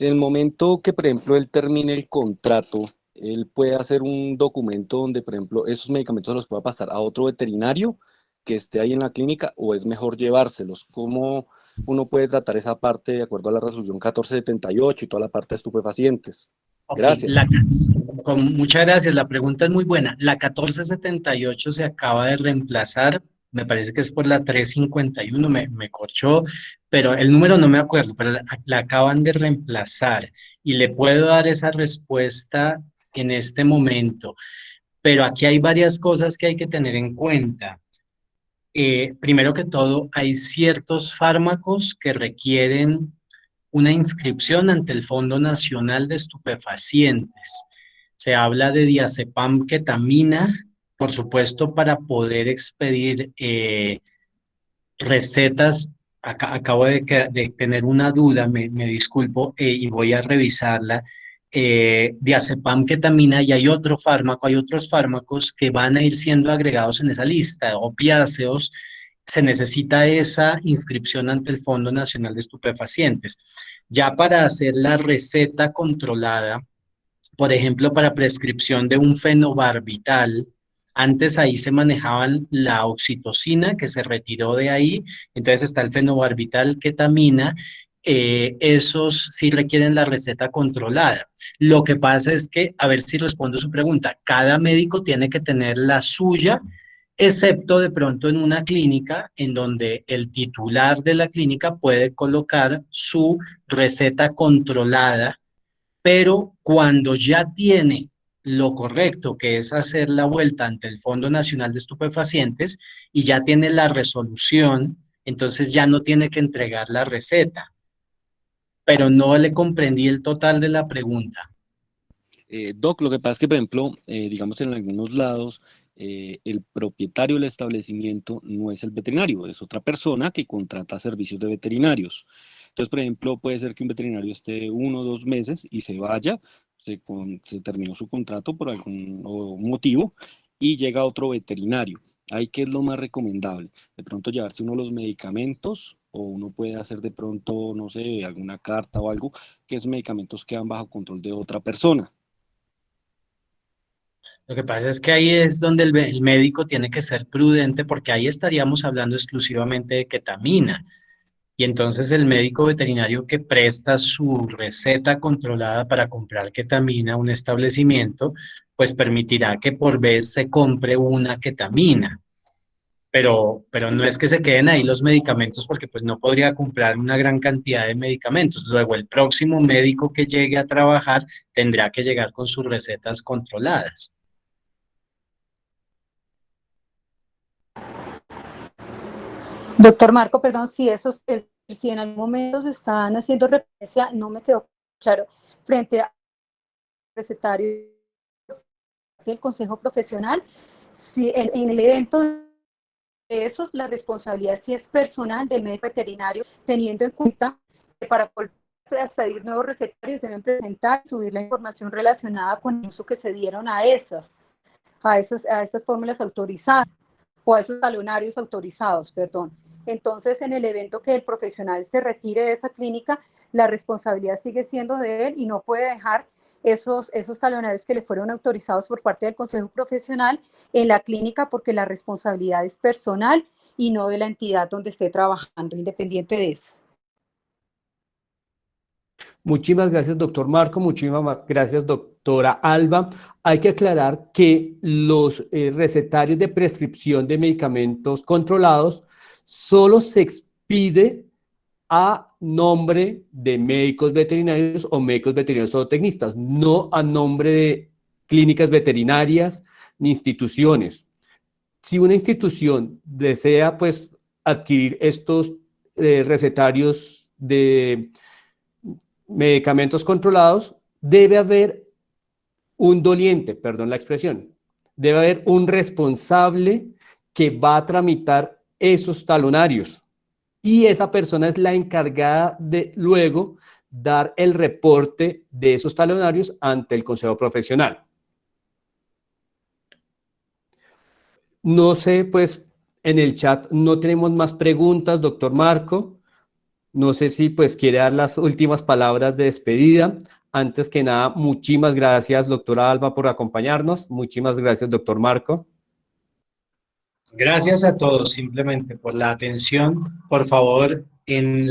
el momento que, por ejemplo, él termine el contrato, él puede hacer un documento donde, por ejemplo, esos medicamentos los pueda pasar a otro veterinario que esté ahí en la clínica, o es mejor llevárselos. ¿Cómo uno puede tratar esa parte de acuerdo a la resolución 1478 y toda la parte de estupefacientes? Gracias. Muchas gracias. La pregunta es muy buena. La 1478 se acaba de reemplazar, me parece que es por la 351, me corchó, pero el número no me acuerdo, pero la acaban de reemplazar y le puedo dar esa respuesta en este momento. Pero aquí hay varias cosas que hay que tener en cuenta. Primero que todo, hay ciertos fármacos que requieren una inscripción ante el Fondo Nacional de Estupefacientes. Se habla de diazepam ketamina, por supuesto, para poder expedir recetas. Acabo de tener una duda, me disculpo, y voy a revisarla. Diazepam ketamina, y hay otro fármaco, hay otros fármacos que van a ir siendo agregados en esa lista, opiáceos. Se necesita esa inscripción ante el Fondo Nacional de Estupefacientes. Ya para hacer la receta controlada, por ejemplo, para prescripción de un fenobarbital, antes ahí se manejaban la oxitocina, que se retiró de ahí, entonces está el fenobarbital, ketamina, esos sí requieren la receta controlada. Lo que pasa es que, a ver si respondo su pregunta, cada médico tiene que tener la suya, excepto de pronto en una clínica en donde el titular de la clínica puede colocar su receta controlada, pero cuando ya tiene lo correcto, que es hacer la vuelta ante el Fondo Nacional de Estupefacientes y ya tiene la resolución, entonces ya no tiene que entregar la receta. Pero no le comprendí el total de la pregunta. Doc, lo que pasa es que, por ejemplo, digamos en algunos lados, el propietario del establecimiento no es el veterinario, es otra persona que contrata servicios de veterinarios. Entonces, por ejemplo, puede ser que un veterinario esté 1 o 2 meses y se vaya, se terminó su contrato por algún motivo y llega otro veterinario. Ahí, ¿qué es lo más recomendable? De pronto llevarse uno de los medicamentos, o uno puede hacer de pronto, no sé, alguna carta o algo, que esos medicamentos quedan bajo control de otra persona. Lo que pasa es que ahí es donde el médico tiene que ser prudente, porque ahí estaríamos hablando exclusivamente de ketamina. Y entonces el médico veterinario que presta su receta controlada para comprar ketamina a un establecimiento, pues permitirá que por vez se compre una ketamina. Pero no es que se queden ahí los medicamentos, porque pues no podría comprar una gran cantidad de medicamentos. Luego el próximo médico que llegue a trabajar tendrá que llegar con sus recetas controladas. Doctor Marco, perdón, si en algún momento se están haciendo referencia, no me quedó claro, frente a recetario del Consejo Profesional, si en el evento de esos, la responsabilidad sí es personal del médico veterinario, teniendo en cuenta que para poder pedir nuevos recetarios deben presentar y subir la información relacionada con el uso que se dieron a esas fórmulas autorizadas o a esos talonarios autorizados, perdón. Entonces, en el evento que el profesional se retire de esa clínica, la responsabilidad sigue siendo de él y no puede dejar esos talonarios que le fueron autorizados por parte del Consejo Profesional en la clínica, porque la responsabilidad es personal y no de la entidad donde esté trabajando, independiente de eso. Muchísimas gracias, doctor Marco. Muchísimas gracias, doctora Alba. Hay que aclarar que los recetarios de prescripción de medicamentos controlados solo se expide a nombre de médicos veterinarios o médicos veterinarios zootecnistas, no a nombre de clínicas veterinarias ni instituciones. Si una institución desea, pues, adquirir estos recetarios de medicamentos controlados, debe haber un doliente, perdón la expresión, debe haber un responsable que va a tramitar esos talonarios y esa persona es la encargada de luego dar el reporte de esos talonarios ante el Consejo Profesional. No sé, pues en el chat no tenemos más preguntas, doctor Marco. No sé si pues quiere dar las últimas palabras de despedida. Antes que nada, muchísimas gracias, doctora Alba, por acompañarnos. Muchísimas gracias, doctor Marco. Gracias a todos simplemente por la atención. Por favor, en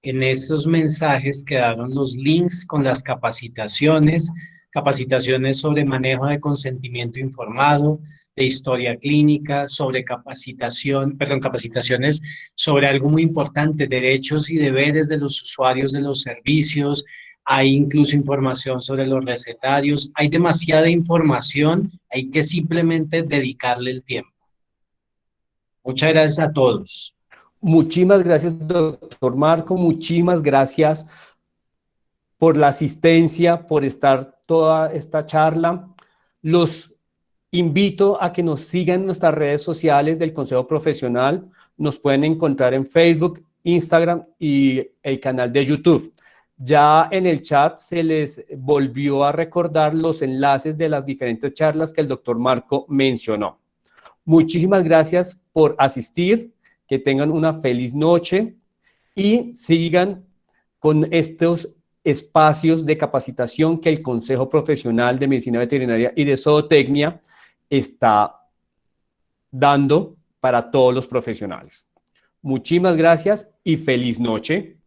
estos mensajes quedaron los links con las capacitaciones sobre manejo de consentimiento informado, de historia clínica, sobre capacitaciones sobre algo muy importante, derechos y deberes de los usuarios de los servicios. Hay incluso información sobre los recetarios. Hay demasiada información, hay que simplemente dedicarle el tiempo. Muchas gracias a todos. Muchísimas gracias, doctor Marco. Muchísimas gracias por la asistencia, por estar toda esta charla. Los invito a que nos sigan en nuestras redes sociales del Consejo Profesional. Nos pueden encontrar en Facebook, Instagram y el canal de YouTube. Ya en el chat se les volvió a recordar los enlaces de las diferentes charlas que el doctor Marco mencionó. Muchísimas gracias por asistir, que tengan una feliz noche y sigan con estos espacios de capacitación que el Consejo Profesional de Medicina Veterinaria y de Zootecnia está dando para todos los profesionales. Muchísimas gracias y feliz noche.